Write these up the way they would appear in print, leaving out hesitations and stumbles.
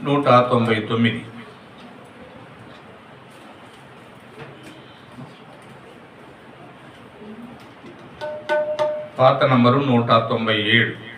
నూట 99 పాత number 197.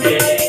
Yeah.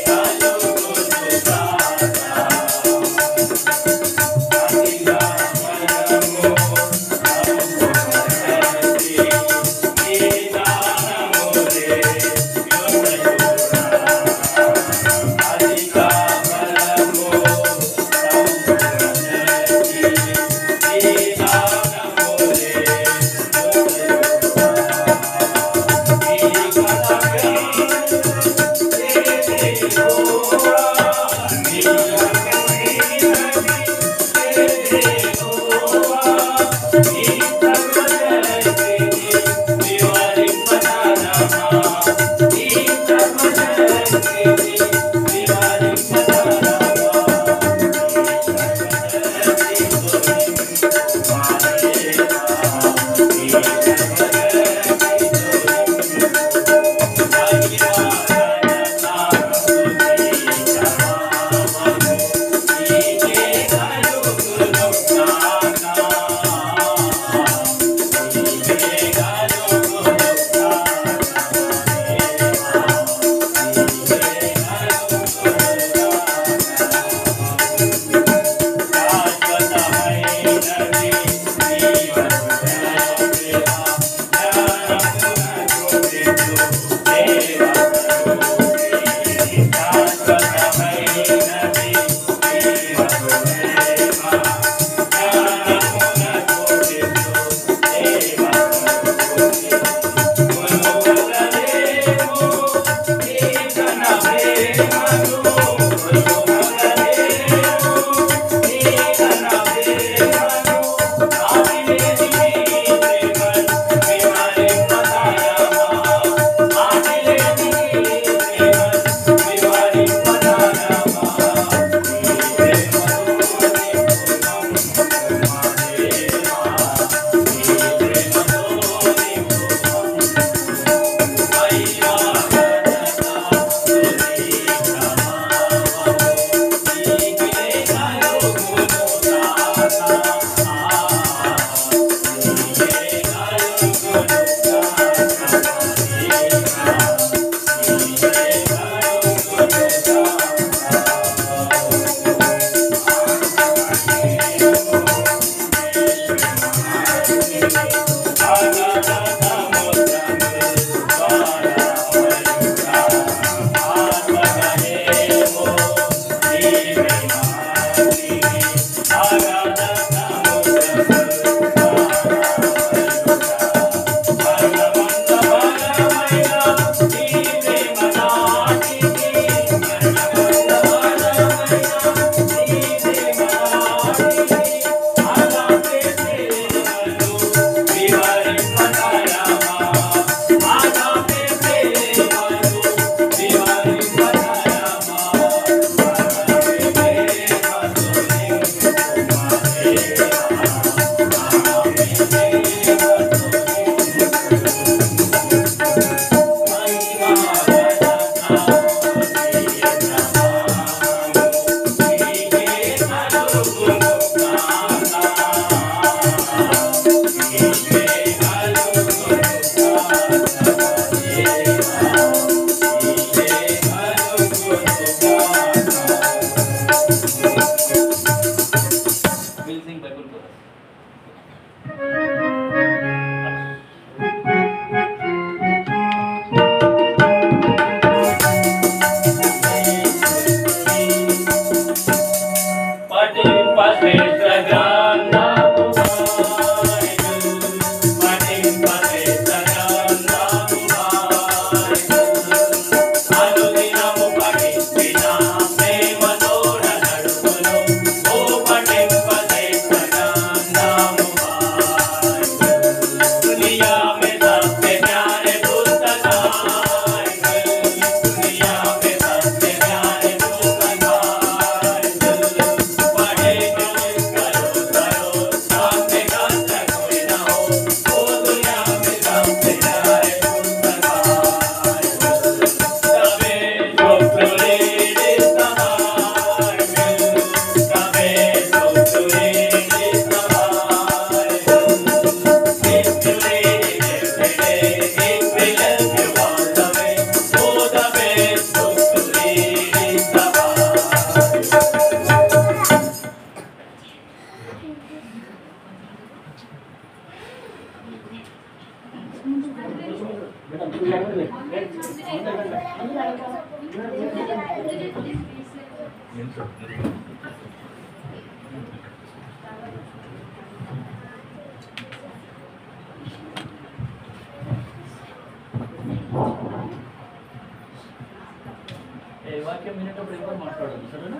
వాక్యం వినేటప్పుడు ఎక్కువ మాట్లాడదు సరేనా?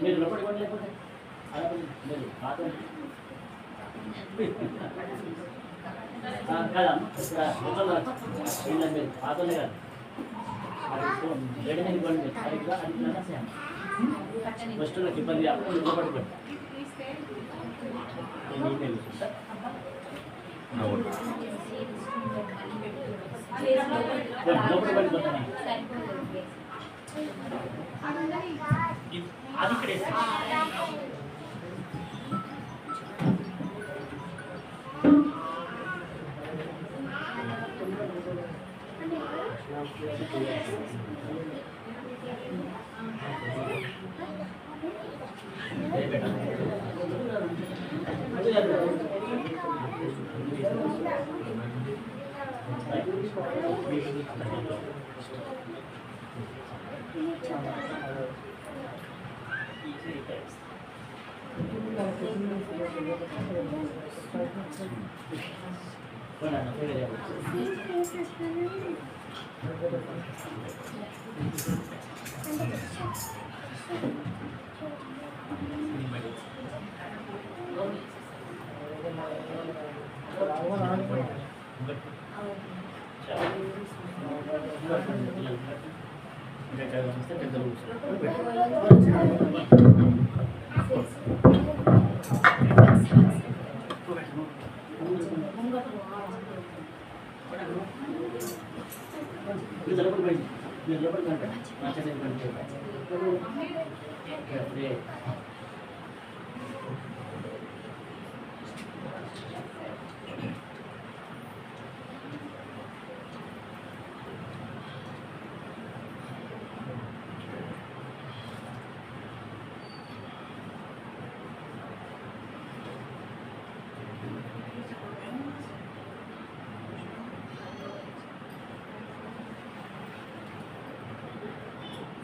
మీరు లోపలికి పని లేకపోతే మీరు కాదండి ఇక్కడ మీరు పాతలే కాదు వేడిన ఇవ్వండి సరిగ్గా అడిగినా ఫస్ట్లోకి ఇబ్బంది లోపలికి అది ఇక్కడ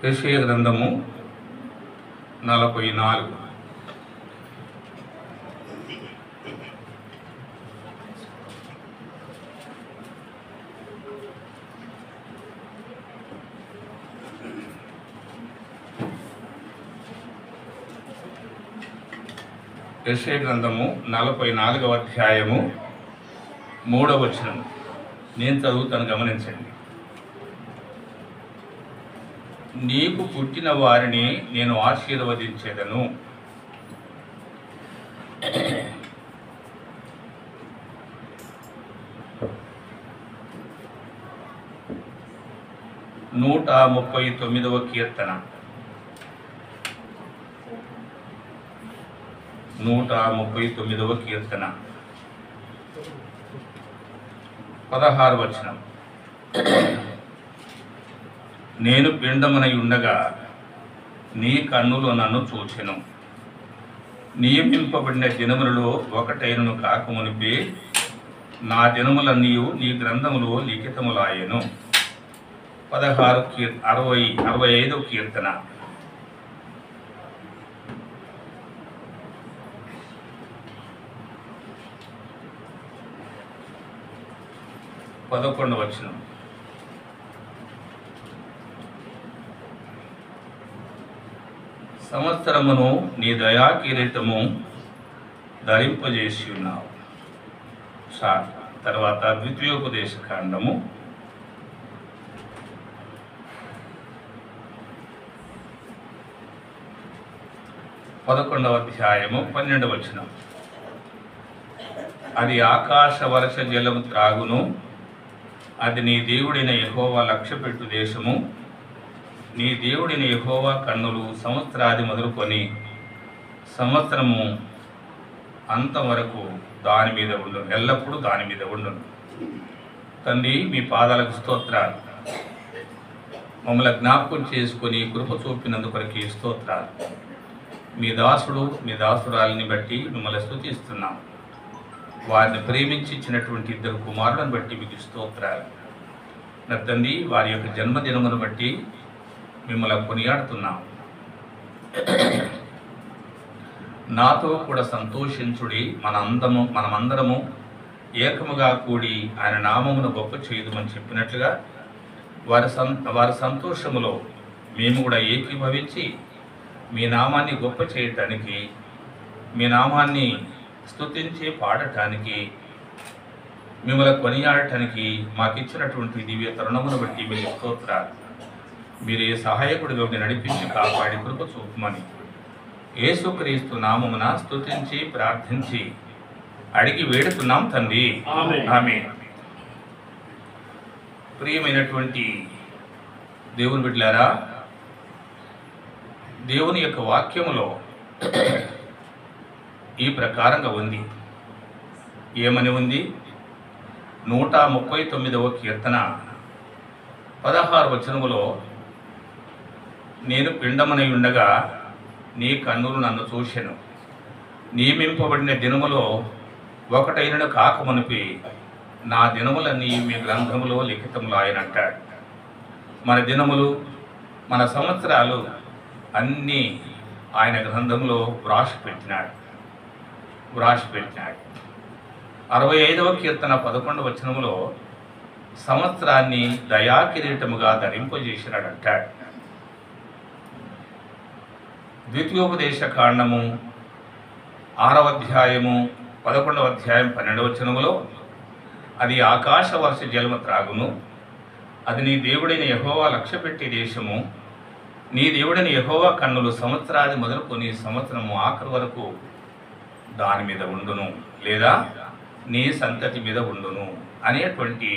యెషయా గ్రంథము 44. యెషయా గ్రంథము 44వ అధ్యాయము 3వ వచనం నేను చదువుతాను, గమనించండి. నీకు పుట్టిన వారిని నేను ఆశీర్వదించేదను, 139వ కీర్తన 139వ కీర్తన 16వ వచనం. నేను పిండమునై ఉండగా నీ కన్నులు నన్ను చూచెను. నియమింపబడిన దినములలో ఒకటైనను కాకమునిపే నా దినములన్నీ నీ గ్రంథములో లిఖితములాయెను. 65వ కీర్తన 11వ వచనం. సంవత్సరమును నీ దయా కిరీటము ధరింపజేసి ఉన్నావు. తర్వాత ద్వితీయోపదేశ కాండము 11వ అధ్యాయము 12వ వచనం. అది ఆకాశ వర్ష జలము త్రాగును, అది నీ దేవుడైన యెహోవా లక్ష్యపెట్టు దేశము. నీ దేవుడైన యెహోవా కన్నులు సంవత్సరాది మొదలుకొని సంవత్సరము అంతం వరకు దాని మీద ఉండును, ఎల్లప్పుడూ దాని మీద ఉండును. తండ్రి, మీ పాదాలకు స్తోత్రాలు. మమ్మల్ని జ్ఞాపకం చేసుకొని కృప చూపినందుకొరకి స్తోత్రాలు. మీ దాసుడు మీ దాసురాలని బట్టి మిమ్మల్ని స్తుతిస్తున్నాం. వారిని ప్రేమించి ఇచ్చినటువంటి 2 కుమారులను బట్టి మీకు స్తోత్రాలు. నా తండ్రి, వారి యొక్క జన్మదినమును బట్టి మిమ్మల్ని కొనియాడుతున్నాం. నాతో కూడా సంతోషించుడి, మనమందరము ఏకముగా కూడి ఆయన నామమును గొప్ప చేయుదుమని చెప్పినట్లుగా వారి సంతోషములో మేము కూడా ఏకీభవించి మీ నామాన్ని గొప్ప చేయటానికి, మీ నామాన్ని స్తుతించి పాడటానికి, మిమ్మల్ని కొనియాడటానికి మాకిచ్చినటువంటి దివ్య తరుణమును బట్టి మీకు స్తోత్రాలు. మీరే సహాయకుడిగా నడిపించి కాపాడి కృప చూపమని యేసుక్రీస్తు నామమున స్తుతించి ప్రార్థించి అడిగి వేడుతున్నాం తండ్రి, ఆమేన్. ప్రియమైనటువంటి దేవుని బిడ్డలారా, దేవుని యొక్క వాక్యములో ఈ ప్రకారంగా ఉంది. ఏమని ఉంది? 139వ కీర్తన 16వ వచనములో, నేను పిండమునై ఉండగా నీ కన్నులు నన్ను చూసెను. నియమింపబడిన దినములో ఒకటైనను కాకమునిపి నా దినములన్నీ మీ గ్రంథములో లిఖితములాయనంటాడు. మన దినములు, మన సంవత్సరాలు అన్నీ ఆయన గ్రంథంలో వ్రాసిపెట్టినాడు. 65వ కీర్తన 11వ వచనములో సంవత్సరాన్ని దయాకిరీటముగా ధరింపజేసినాడు అంటాడు. ద్వితీయోపదేశ కాండము 6వ అధ్యాయము 11వ అధ్యాయం 12వ వచనములో, అది ఆకాశ వర్ష జలము త్రాగును, అది నీ దేవుడైన యెహోవా లక్ష్యపెట్టే దేశము. నీ దేవుడైన యెహోవా కన్నులు సంవత్సరాది మొదలుకొని సంవత్సరము ఆఖరి వరకు దాని మీద ఉండును, లేదా నీ సంతతి మీద ఉండును అనేటువంటి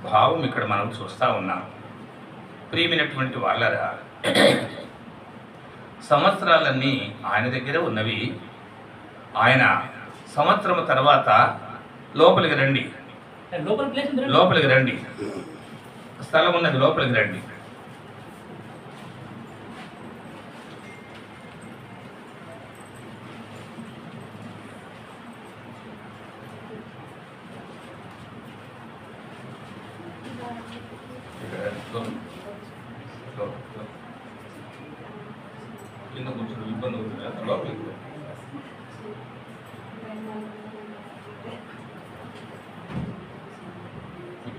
భావం ఇక్కడ మనం చూస్తూ ఉన్నాం. ప్రియమైనటువంటి వాళ్ళరా, సంవత్సరాలన్నీ ఆయన దగ్గర ఉన్నవి. ఆయన సంవత్సరం తర్వాత లోపలికి రండి, లోపలికి రండి, స్థలం ఉన్నది, లోపలికి రండి. కింద కొంచెం ఇబ్బంది అవుతుంది కదా, లోపలికి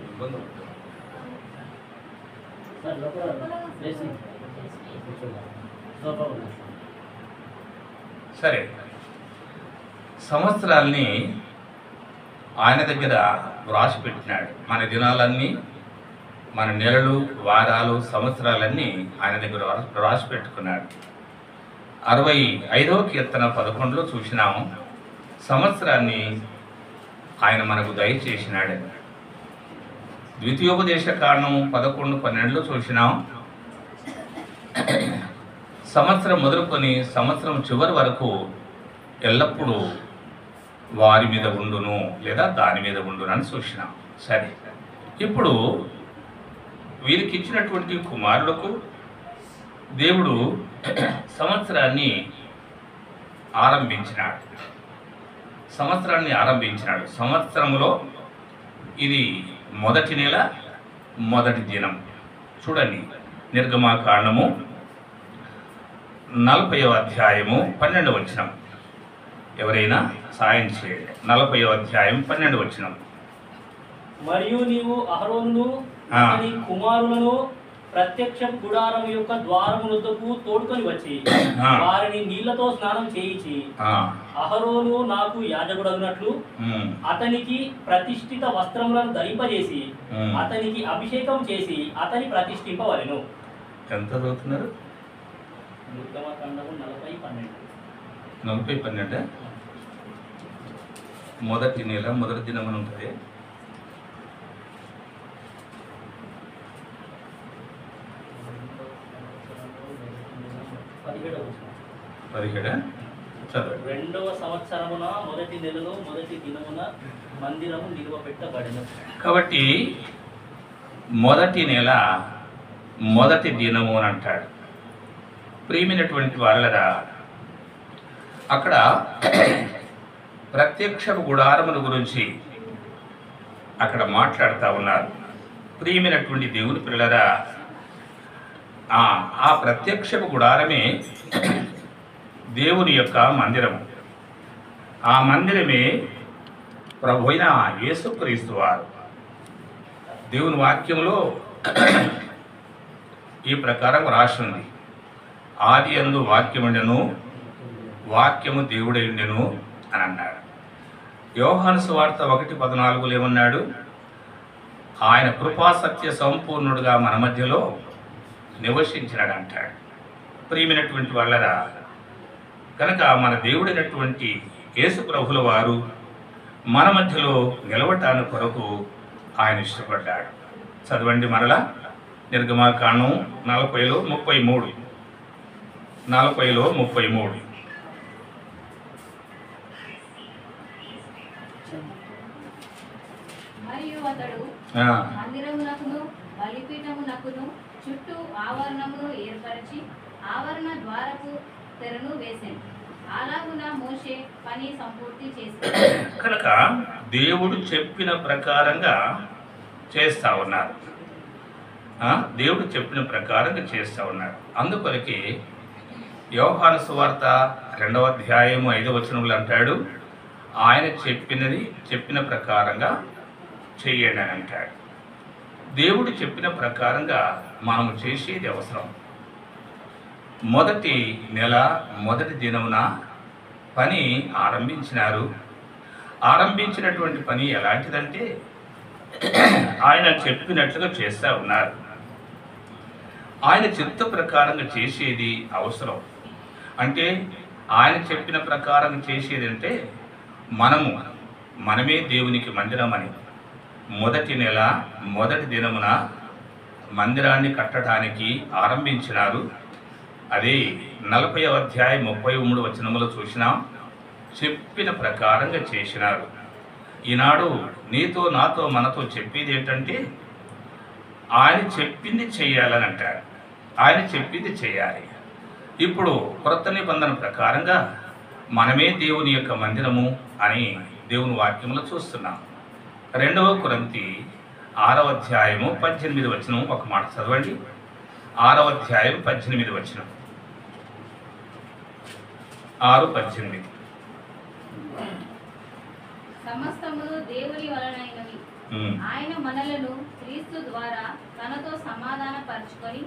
ఇబ్బంది అవుతుంది. సరే, సంవత్సరాల్ని ఆయన దగ్గర వ్రాసి పెట్టినాడు. మన దినాలన్నీ, మన నెలలు, వారాలు, సంవత్సరాలన్నీ ఆయన దగ్గర వ్రాసి పెట్టుకున్నాడు. 65వ కీర్తన 11లో చూసినాము, సంవత్సరాన్ని ఆయన మనకు దయచేసినాడని. ద్వితీయోపదేశ కాండం 11:12 చూసినాం. సంవత్సరం మొదలుకొని సంవత్సరం చివరి వరకు ఎల్లప్పుడూ వారి మీద ఉండును లేదా దాని మీద ఉండును అని చూసినాం. సరే, ఇప్పుడు వీరికి ఇచ్చినటువంటి కుమారులకు దేవుడు సంవత్సరాన్ని ఆరంభించినాడు. సంవత్సరంలో ఇది మొదటి నెల మొదటి దినం. చూడండి, నిర్గమాకాండము 40వ అధ్యాయము 12వ వచనం. ఎవరైనా సాయం చేయండి. 40వ అధ్యాయం 12వ వచనం. మరియు నీవు అహరోనును అతని కుమారులను ప్రత్యక్ష గుడారం యొక్క ద్వారమునొద్దకు తోడుకొని వచ్చి వారిని నీళ్లతో స్నానం చేయించి, అహరోను నాకు యాజకుడగునట్లు అతనికి ప్రతిష్ఠిత వస్త్రములను ధరింపజేసి అతనికి అభిషేకం చేసి అతని ప్రతిష్ఠింపవలెను. ఎంత చదువుతున్నారు? నిర్గమకాండము 40:12. 40:12 మొదటి నెల మొదటి దినం అని ఉంటుంది. రెండవ సంవత్సరమున మొదటి నెలలో మొదటి దినమున మందిరము నిలువబెట్టబడెను. కాబట్టి మొదటి నెల మొదటి దినము అని అంటాడు. ప్రియమైనటువంటి వాళ్ళరా, అక్కడ ప్రత్యక్ష గుడారముల గురించి అక్కడ మాట్లాడుతూ ఉన్నారు. ప్రియమైనటువంటి దేవుని పిల్లరా, ఆ ప్రత్యక్ష గుడారమే దేవుని యొక్క మందిరము. ఆ మందిరమే ప్రభు అయిన యేసుక్రీస్తు వారు. దేవుని వాక్యంలో ఈ ప్రకారం రాసి ఉంది, ఆది యందు వాక్యముండెను, వాక్యము దేవుడై ఉండెను అని అన్నాడు. యోహాను సువార్త 1:14 ఏమన్నాడు? ఆయన కృపాసత్య సంపూర్ణుడుగా మన మధ్యలో నివసించినాడు అంటాడు. ప్రియమైనటువంటి వాళ్ళరా, కనుక మన దేవుడైనటువంటి యేసు ప్రభుల వారు మన మధ్యలో నిలవటానికి కొరకు ఆయన ఇష్టపడ్డాడు. చదవండి మరలా, నిర్గమాకాండం 40:33. 40:33. మరియు అతడు మందిరమునకును బలిపీఠమునకును చుట్టూ ఆవరణమును ఏర్పరిచి ఆవరణ ద్వారపు తెరను వేసెను. అలాగున మోషే పని సంపూర్తి చేశాడు. కనుక దేవుడు చెప్పిన ప్రకారంగా చేస్తా ఉన్నారు. దేవుడు చెప్పిన ప్రకారంగా చేస్తూ ఉన్నారు. అందుకొరకే యోహాను సువార్త 2వ అధ్యాయము 5వ వచనంలో అంటాడు, ఆయన చెప్పిన ప్రకారంగా చెయ్యండి అని అంటాడు. దేవుడు చెప్పిన ప్రకారంగా మనము చేసేది అవసరం. మొదటి నెల మొదటి దినమున పని ఆరంభించినారు. ఆరంభించినటువంటి పని ఎలాంటిదంటే ఆయన చెప్పినట్లుగా చేస్తూ ఉన్నారు. ఆయన చిత్త ప్రకారంగా చేసేది అవసరం. అంటే ఆయన చెప్పిన ప్రకారం చేసేది అంటే మనమే దేవునికి మందిరం అని మొదటి నెల మొదటి దినమున మందిరాన్ని కట్టడానికి ఆరంభించినారు. అదే 40వ అధ్యాయం 33 వచనములో చూసినాం. చెప్పిన ప్రకారంగా చేసినారు. ఈనాడు నీతో నాతో మనతో చెప్పేది ఏంటంటే ఆయన చెప్పింది చేయాలని అంటారు. ఆయన చెప్పింది చేయాలి. ఇప్పుడు కొత్త నిబంధన ప్రకారంగా మనమే దేవుని యొక్క మందిరము అని దేవుని వాక్యంలో చూస్తున్నాం. 2వ కొరింథీ 6వ అధ్యాయము 18 వచనం ఒక మాట చదవండి. 6వ అధ్యాయం 18 వచనం. 6:18. సమస్తమును దేవుని వలనైనవి. ఆయన మనలను క్రీస్తు ద్వారా తనతో సమాధానపరచుకొని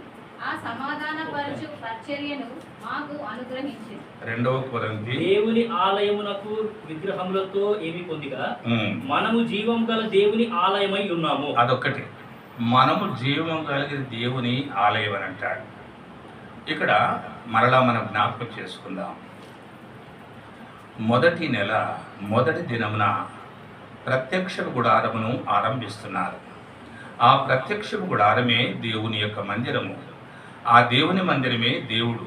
ఆ సమాధానపరచు పరిచర్యను మాకు అనుగ్రహించింది. 2వ కొరింథీ దేవుని ఆలయమునకు విగ్రహములతో ఏమి పొందిగా మనము జీవం గల దేవుని ఆలయమై ఉన్నాము. అదొక్కటి, మనము జీవం కలిగిన దేవుని ఆలయం అని అంటాడు. ఇక్కడ మరలా మనం జ్ఞాపకం చేసుకుందాం. మొదటి నెల మొదటి దినమున ప్రత్యక్ష గుడారమును ఆరంభిస్తున్నారు. ఆ ప్రత్యక్ష గుడారమే దేవుని యొక్క మందిరము. ఆ దేవుని మందిరమే దేవుడు.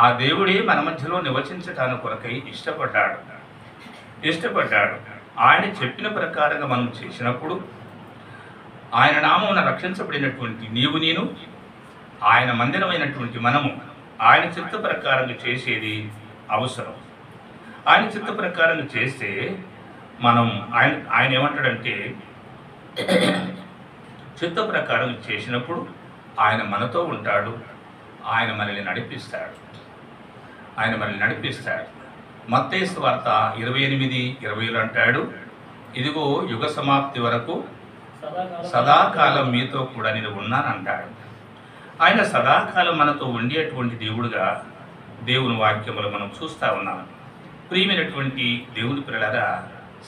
ఆ దేవుడే మన మధ్యలో నివసించటానికి కొరకై ఇష్టపడ్డాడు. ఆయన చెప్పిన ప్రకారంగా మనం చేసినప్పుడు ఆయన నామమున రక్షించబడినటువంటి నీవు నేను, ఆయన మందిరమైనటువంటి మనము ఆయన చిత్త ప్రకారంగా చేసేది అవసరం. ఆయన చిత్త ప్రకారంగా చేస్తే మనం ఆయన ఏమంటాడంటే, చిత్త ప్రకారం చేసినప్పుడు ఆయన మనతో ఉంటాడు. ఆయన మనల్ని నడిపిస్తాడు. మత్తయి సువార్త 28:20 అంటాడు, ఇదిగో యుగ సమాప్తి వరకు సదాకాలం మీతో కూడా నేను ఉన్నానంటాడు. ఆయన సదాకాలం మనతో ఉండేటువంటి దేవుడుగా దేవుని వాక్యములు మనం చూస్తూ ఉన్నాం. ప్రియమైనటువంటి దేవుని పిల్లలారా,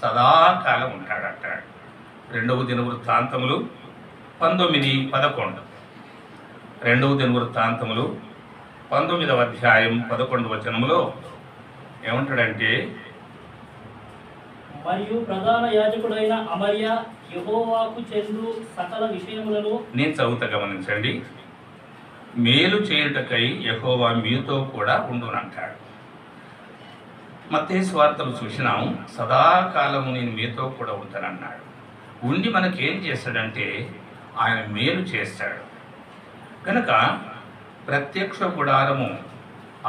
సదాకాలం ఉంటాడంటాడు. 2వ దినవృత్తాంతములు 19:11. 2వ దినవృత్తాంతములు 19వ అధ్యాయం 11వ వచనములో ఏమంటాడంటే, మరియు ప్రధాన యాజకుడైన అమర్య యెహోవాకు చెందు సకల విషయములను, నేను చదువుతా గమనించండి, మేలు చేయుటకై యెహోవా మీతో కూడా ఉండునంటాడు. మత్తయి సువార్తలు చూసినాం, సదాకాలము నేను మీతో కూడా ఉంటానన్నాడు. ఉండి మనకేం చేస్తాడంటే ఆయన మేలు చేస్తాడు. కనుక ప్రత్యక్ష గుడారము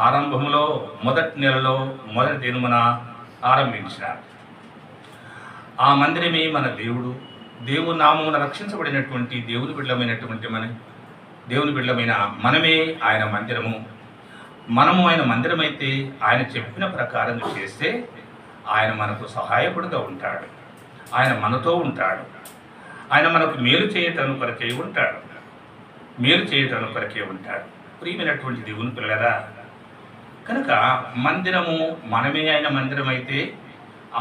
ఆరంభంలో మొదటి నెలలో మొదటి దినమున ఆరంభించినారు. ఆ మందిరమే మన దేవుని నామమున రక్షించబడినటువంటి దేవుని బిడ్డలమైన మనమే ఆయన మందిరము. మనము ఆయన మందిరమైతే ఆయన చెప్పిన ప్రకారం చేస్తే ఆయన మనకు సహాయకుడుగా ఉంటాడు. ఆయన మనతో ఉంటాడు. ఆయన మనకు మేలు చేయటానికి కొరకే ఉంటాడు. ప్రియమైనటువంటి దేవుని పిల్లరా, కనుక మందిరము మనమే ఆయన మందిరం అయితే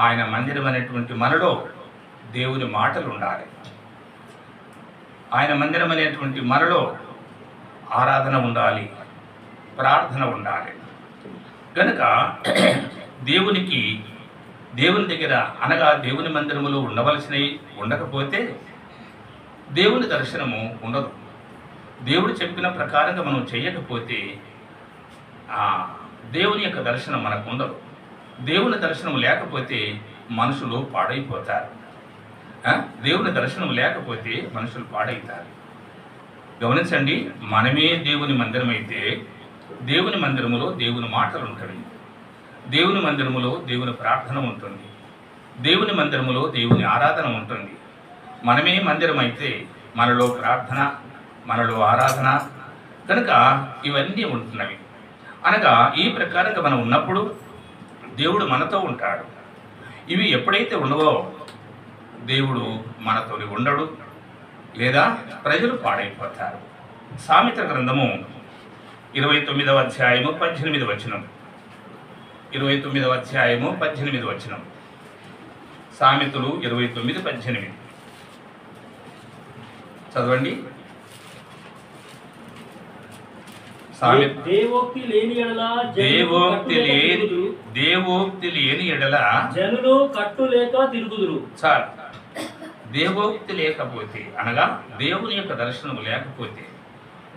ఆయన మందిరం అనేటువంటి మనలో దేవుని మాటలు ఉండాలి. ఆయన మందిరం అనేటువంటి మనలో ఆరాధన ఉండాలి, ప్రార్థన ఉండాలి. కనుక దేవుని దగ్గర అనగా దేవుని మందిరములో ఉండవలసినవి ఉండకపోతే దేవుని దర్శనము ఉండదు. దేవుడు చెప్పిన ప్రకారంగా మనం చేయకపోతే దేవుని యొక్క దర్శనం మనకు ఉండదు. దేవుని దర్శనం లేకపోతే మనుషులు పాడైపోతారు. దేవుని దర్శనం లేకపోతే మనుషులు పాడైతారు. గమనించండి, మనమే దేవుని మందిరం అయితే దేవుని మందిరములో దేవుని మాటలు ఉంటాయి. దేవుని మందిరములో దేవుని ప్రార్థన ఉంటుంది. దేవుని మందిరములో దేవుని ఆరాధన ఉంటుంది. మనమే మందిరం అయితే మనలో ప్రార్థన, మనలో ఆరాధన, కనుక ఇవన్నీ ఉంటున్నవి. అనగా ఈ ప్రకారంగా మనం ఉన్నప్పుడు దేవుడు మనతో ఉంటాడు. ఇవి ఎప్పుడైతే ఉండవో దేవుడు మనతో ఉండడు, లేదా ప్రజలు పాడైపోతారు. సామెత గ్రంథము 29వ అధ్యాయము 18వ వచనం. 29వ అధ్యాయము 18వ వచనం. సామెతలు 29:18 చదవండి. దేవోక్తి లేని ఎడల జనులు కట్టు లేక తిరుగుదురు. చాలు. దేవోక్తి లేకపోతే అనగా దేవుని యొక్క దర్శనం లేకపోతే,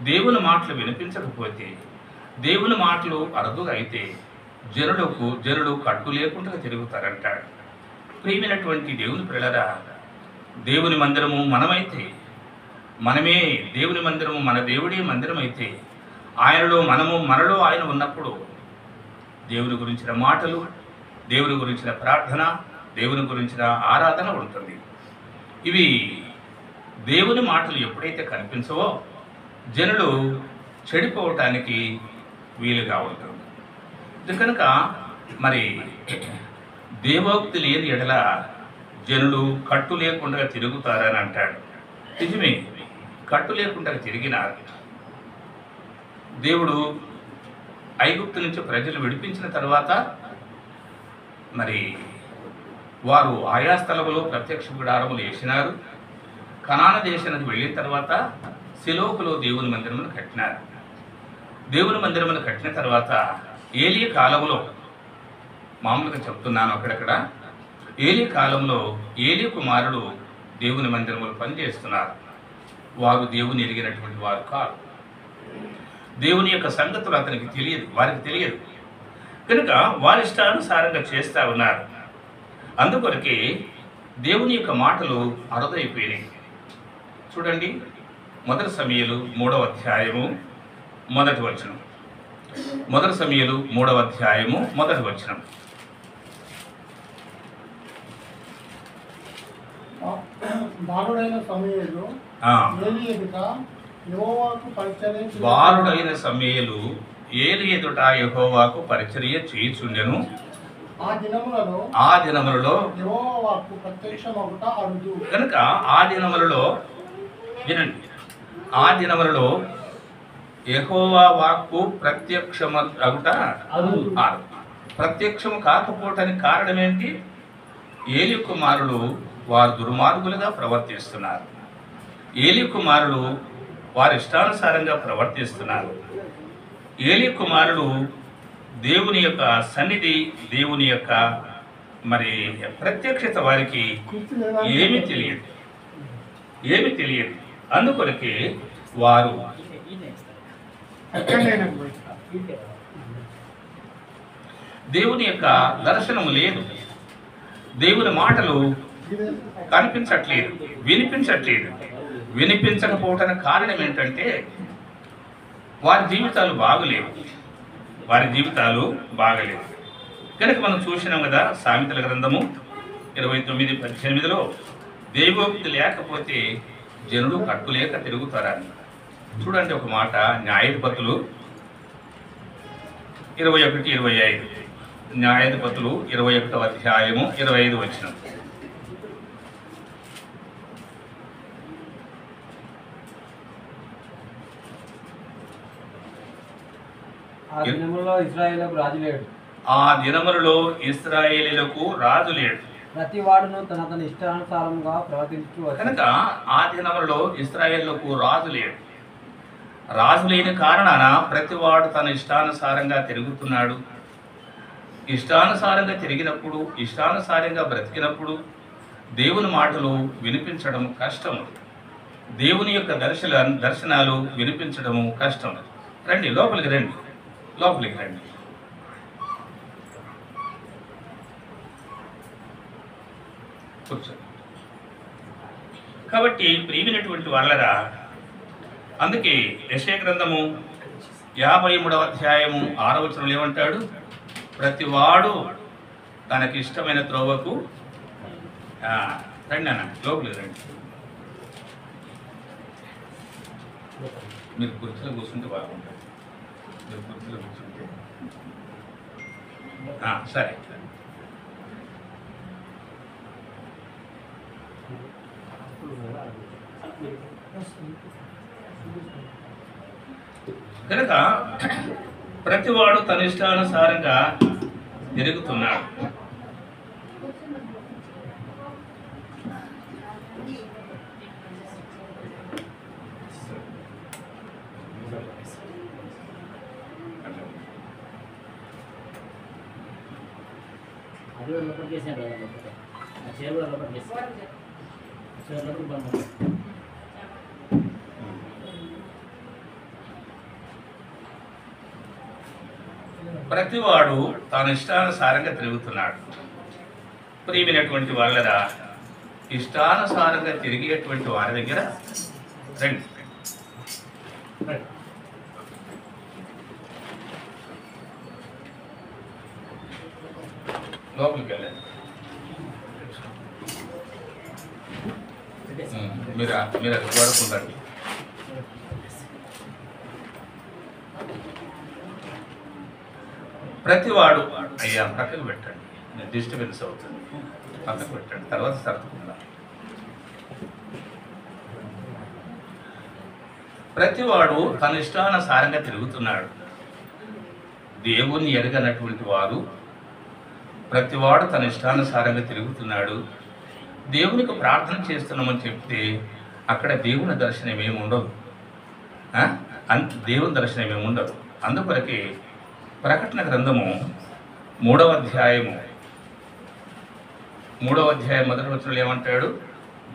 దేవుని మాటలు వినిపించకపోతే, దేవుని మాటలు అరుదుగా అయితే జనులు కట్టు లేకుండా తిరుగుతారంటాడు. ప్రియమైనటువంటి దేవుని పిల్లరా, దేవుని మందిరము మనమే దేవుని మందిరము, మన దేవుడే మందిరం అయితే మనలో ఆయన ఉన్నప్పుడు దేవుని గురించిన మాటలు, దేవుని గురించిన ప్రార్థన, దేవుని గురించిన ఆరాధన ఉంటుంది. ఇవి దేవుని మాటలు ఎప్పుడైతే కనిపించవో జనులు చెడిపోవటానికి వీలుగా ఉంటుంది. కనుక మరి దేవోక్తి లేని ఎడల జనులు కట్టు లేకుండా తిరుగుతారని అంటాడు. నిజమే, కట్టు లేకుండా తిరిగినారు. దేవుడు ఐగుప్తు నుంచి ప్రజలు విడిపించిన తర్వాత మరి వారు ఆయా స్థలములో ప్రత్యక్ష గుడారములు వేసినారు. కనాన దేశానికి వెళ్ళిన తర్వాత సిలోకులో దేవుని మందిరమును కట్టినారు. దేవుని మందిరమును కట్టిన తర్వాత ఏలీ కాలంలో, మామూలుగా చెప్తున్నాను అక్కడక్కడ, ఏలీ కాలంలో ఏలీ కుమారుడు దేవుని మందిరములు పనిచేస్తున్నారు. వారు దేవుని ఎరిగినటువంటి వారు కాదు. దేవుని యొక్క సంగతులు అతనికి తెలియదు, వారికి తెలియదు కనుక వారి ఇష్టానుసారంగా చేస్తూ ఉన్నారు. అందుకొరకే దేవుని యొక్క మాటలు అరుదైపోయినాయి. చూడండి, 1 సమూయేలు 3వ అధ్యాయము 1వ వచనం. 1 సమూయేలు 3వ అధ్యాయము 1వ వచనం. బాలుడైన సమూయేలు ఏలీ ఎదుట యెహోవాకు పరిచర్య బాలుడైన సమూయేలు ఏలీ ఎదుట యెహోవాకు పరిచర్య చేయుచుండెను. ఆ దినములలో యెహోవా వాక్కు ప్రత్యక్షమగుట అరుదు. కనుక ఆ దినములలో వినండి, ఆ దినములలో యెహోవా వాక్కు ప్రత్యక్షమగుట అరుదు. ప్రత్యక్షము కాకపోవటానికి కారణం ఏంటి? ఏలీ కుమారులు వారు దుర్మార్గులుగా ప్రవర్తిస్తున్నారు. ఏలీ కుమారులు వారి ఇష్టానుసారంగా ప్రవర్తిస్తున్నారు. ఏలీ కుమారులు దేవుని యొక్క సన్నిధి, దేవుని యొక్క మరి ప్రత్యక్షత వారికి ఏమీ తెలియదు. అందుకొరకే వారు దేవుని యొక్క దర్శనము లేదు, దేవుని మాటలు కనిపించట్లేదు, వినిపించట్లేదు. వినిపించకపోవటానికి కారణం ఏంటంటే వారి జీవితాలు బాగలేవు. కనుక మనం చూసినాం కదా, సామెతల గ్రంథము 29:18లో దైవోక్తి లేకపోతే జనులు కట్టులేక తిరుగుతారని. చూడండి ఒక మాట, న్యాయాధిపతులు 21:25. న్యాయాధిపతులు 21వ అధ్యాయము 25 వచనం. ఆ దినములలో ఇశ్రాయేలీయులకు రాజు లేడు. ప్రతి వాడును తన ఇష్టానుసారంగా ప్రవర్తించు. కనుక ఆ దినములలో ఇశ్రాయేలుకు రాజు లేడు. రాజు లేని కారణాన ప్రతివాడు తన ఇష్టానుసారంగా తిరుగుతున్నాడు. ఇష్టానుసారంగా తిరిగినప్పుడు, ఇష్టానుసారంగా బ్రతికినప్పుడు దేవుని మాటలు వినిపించడం కష్టం. దేవుని యొక్క దర్శనాలు వినిపించడము కష్టం. రండి, లోపలికి రండి. కూర్చోండి. కాబట్టి ప్రియమైనటువంటి వాళ్ళరా, అందుకే యెషయా గ్రంథము 53వ అధ్యాయము 6వ వచనంలో ఏమంటాడు? ప్రతివాడు తనకి ఇష్టమైన త్రోవకు రండి అన్న, లోపలికి రండి. మీరు కుర్చీలో కూర్చుంటే బాగుంటుంది. మీరు కుర్చీలో కూర్చుంటే సరే. కనుక ప్రతివాడు తన ఇష్టానుసారంగా తిరుగుతున్నాడు. ప్రతివాడు తాను ఇష్టానుసారంగా తిరుగుతున్నాడు. ప్రియమైనటువంటి వాళ్ళరా, ఇష్టానుసారంగా తిరిగేటువంటి వారి దగ్గర రండి. లోపలికి వెళ్ళండి. మీరు అది వాడుకుంటారు. ప్రతివాడు అయ్యా పక్కకు పెట్టండి, డిస్టర్బెన్స్ అవుతుంది, పక్కకు పెట్టండి, తర్వాత సర్దుకుందాం. ప్రతివాడు తన ఇష్టానుసారంగా తిరుగుతున్నాడు. దేవుణ్ణి ఎరగనటువంటి వారు ప్రతివాడు తన ఇష్టానుసారంగా తిరుగుతున్నాడు. దేవునికి ప్రార్థన చేస్తున్నామని చెప్తే అక్కడ దేవుని దర్శనం ఏమి ఉండదు, దేవుని దర్శనం ఏమి ఉండదు. అందుకొరకే ప్రకటన గ్రంథము 3వ అధ్యాయం 1వ వచనంలో ఏమంటాడు?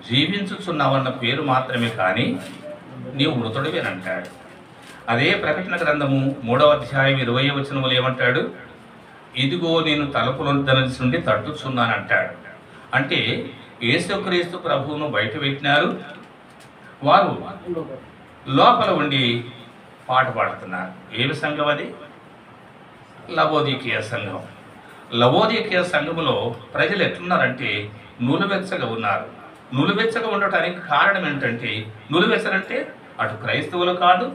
జీవించుచున్నావన్న పేరు మాత్రమే కానీ నీవు మృతుడివేనంటాడు. అదే ప్రకటన గ్రంథము 3వ అధ్యాయం 20వ వచనములు ఏమంటాడు? ఇదిగో నేను తలుపుల నుండి తట్టుచున్నానంటాడు. అంటే యేసుక్రీస్తు ప్రభువును బయట పెట్టినారు, వారు లోపల ఉండి పాట పాడుతున్నారు. ఏమి సంఘం అది? లవోదికీయ సంఘం. లవోదికీయ సంఘములో ప్రజలు ఎట్లున్నారంటే నులువెచ్చగా ఉన్నారు. నులువెచ్చగా ఉండటానికి కారణం ఏంటంటే, నులువెచ్చనంటే అటు క్రైస్తవులు కాదు,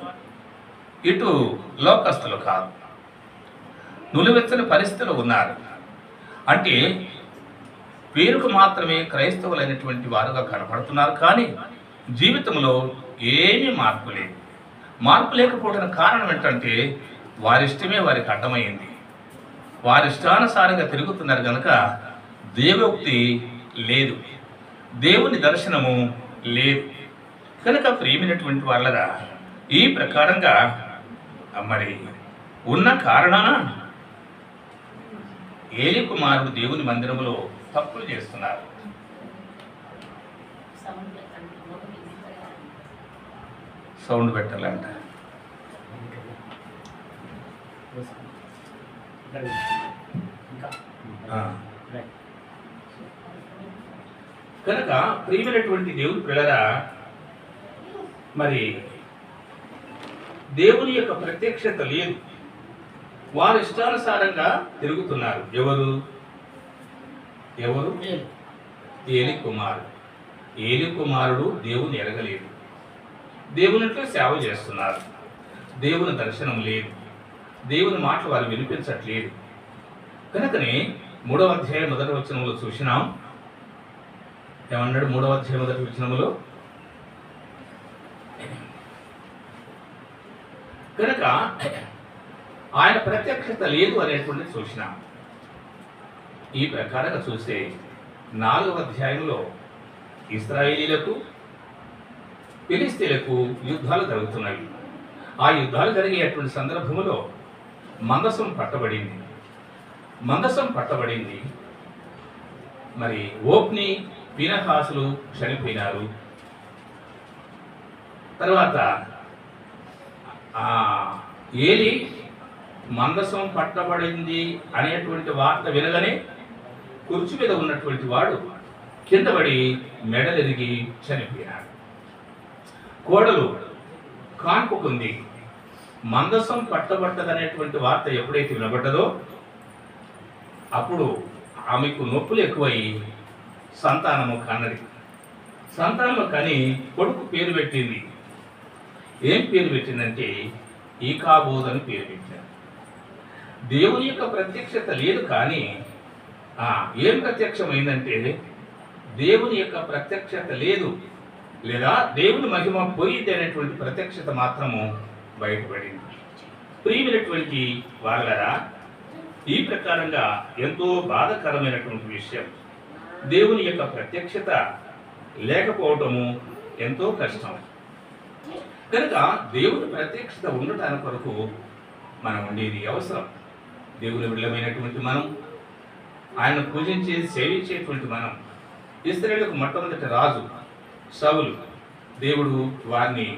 ఇటు లోకస్తులు కాదు, నులువెచ్చని పరిస్థితులు ఉన్నారు. అంటే పేరుకు మాత్రమే క్రైస్తవులైనటువంటి వారుగా కనపడుతున్నారు, కానీ జీవితంలో ఏమీ మార్పు లేదు. మార్పు లేకపోవడానికి కారణం ఏంటంటే వారిష్టమే వారికి అడ్డమైంది. వారిష్టానుసారంగా తిరుగుతున్నారు కనుక దేవోక్తి లేదు, దేవుని దర్శనము లేదు. కనుక ప్రియమైనటువంటి వాళ్ళగా ఈ ప్రకారంగా మరి ఉన్న కారణాన ఏలి కుమారుడు దేవుని మందిరములో తప్పులు చేస్తున్నారు. సౌండ్ పెట్టాలంట. కనుక ప్రియమైనటువంటి దేవుని పిల్లరా, మరి దేవుని యొక్క ప్రత్యక్షత లేదు, వారి ఇష్టానుసారంగా తిరుగుతున్నారు. ఎవరు? ఏలి కుమారుడు. ఏలి కుమారుడు దేవుని ఎరగలేదు, దేవునితో సేవ చేస్తున్నారు, దేవుని దర్శనం లేదు, దేవుని మాటలు వారు వినిపించట్లేదు. కనుకనే 3వ అధ్యాయం 1వ వచనంలో చూసినాం. ఏమన్నాడు? 3వ అధ్యాయం 1వ వచనములో, కనుక ఆయన ప్రత్యక్షత లేదు అనేటువంటి చూసినాం. ఈ ప్రకారంగా చూస్తే 4వ అధ్యాయంలో ఇశ్రాయేలీలకు ఫిలిష్తీయులకు యుద్ధాలు జరుగుతున్నాయి. ఆ యుద్ధాలు జరిగేటువంటి సందర్భంలో మందసం పట్టబడింది. మరి ఓప్ని, ఫీనెహాసులు చనిపోయినారు. తర్వాత ఏలి మందసం పట్టబడింది అనేటువంటి వార్త వినగానే కుర్చీ మీద ఉన్నటువంటి వాడు కింద పడి మెడలెరిగి చనిపోయినాడు. కోడలు కాన్పుకుంది. మందసం పట్టబడ్డదనేటువంటి వార్త ఎప్పుడైతే వినబడ్డదో అప్పుడు ఆమెకు నొప్పులు ఎక్కువై సంతానము కన్నది. సంతానము కని కొడుకు పేరు పెట్టింది. ఏం పేరు పెట్టిందంటే ఈకాబోద్ అని పేరు పెట్టారు. దేవుని యొక్క ప్రత్యక్షత లేదు, కానీ ఏం ప్రత్యక్షమైందంటే దేవుని యొక్క ప్రత్యక్షత లేదు, లేదా దేవుని మహిమ పోయింది అనేటువంటి ప్రత్యక్షత మాత్రము బయటపడింది. ప్రియమైనటువంటి వాళ్ళరా, ఈ ప్రకారంగా ఎంతో బాధాకరమైనటువంటి విషయం. దేవుని యొక్క ప్రత్యక్షత లేకపోవటము ఎంతో కష్టం. కనుక దేవుని ప్రత్యక్షత ఉండటానికి కొరకు మనం ఉండేది అవసరం. దేవుని బిడ్డలమైనటువంటి మనం, ఆయన పూజించి సేవించేటువంటి మనం, ఇశ్రాయేలుకు మొట్టమొదటి రాజు సౌలు, దేవుడు వారిని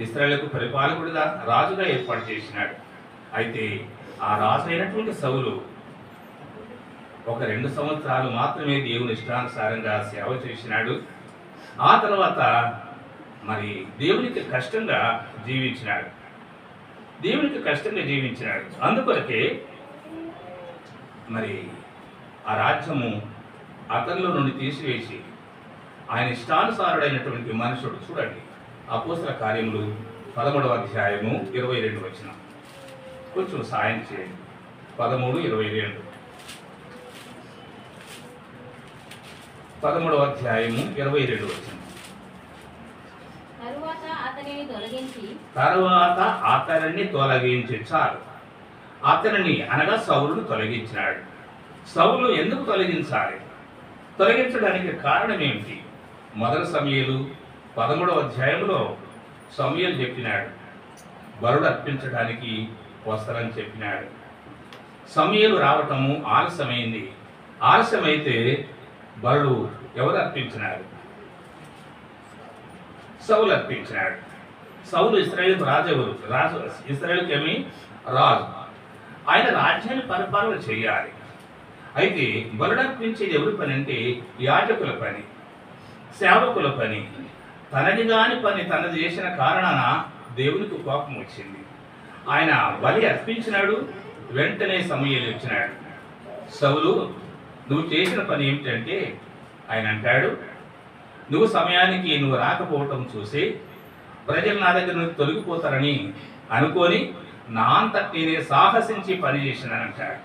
ఇశ్రాయేలుకు పరిపాలకుడిగా రాజుగా ఏర్పాటు చేసినాడు. అయితే ఆ రాజు అయినటువంటి సౌలు ఒక 2 సంవత్సరాలు మాత్రమే దేవుని ఇష్టానుసారంగా సేవ చేసినాడు. ఆ తర్వాత మరి దేవునికి కష్టంగా జీవించినాడు. అందుకొరకే మరి ఆ రాజ్యము అతనిలో నుండి తీసివేసి ఆయన ఇష్టానుసారుడైనటువంటి మనుషుడు, చూడండి అపోస్తల కార్యములు 13వ అధ్యాయము 22 వచనం, కొంచెం సాయం చేయండి. 13:22, 13వ అధ్యాయము 22 వచనం. తరువాత అతనిని తొలగించి, చాలు, అతనిని అనగా సౌలును తొలగించినాడు. సౌలు ఎందుకు తొలగించాలి? తొలగించడానికి కారణం ఏమిటి? మొదటి సమూయేలు 13వ అధ్యాయంలో సమూయేలు చెప్పినాడు, బలుడు అర్పించడానికి వస్తారని చెప్పినాడు. సమూయేలు రావటము ఆలస్యమైంది. ఆలస్యమైతే బలుడు ఎవరు అర్పించినారు? సౌలు అర్పించినాడు. సౌలు ఇశ్రాయేలుకు రాజు ఎవరు? ఇశ్రాయేలుకి ఏమి రాజు. ఆయన రాజ్యాన్ని పరిపాలన చేయాలి. అయితే బలుడర్పించేది ఎవరి పని అంటే యాజకుల పని, సేవకుల పని. తనది కాని పని తనది చేసిన కారణాన దేవునికి కోపం వచ్చింది. ఆయన బలి అర్పించినాడు. వెంటనే సమూయేలు వచ్చినాడు. సౌలు, నువ్వు చేసిన పని ఏమిటంటే, ఆయన అంటాడు, నువ్వు సమయానికి నువ్వు రాకపోవటం చూసి ప్రజలు నా దగ్గర నుంచి తొలగిపోతారని అనుకొని నా అంతటి నేనే సాహసించి పని చేసినానంటాడు.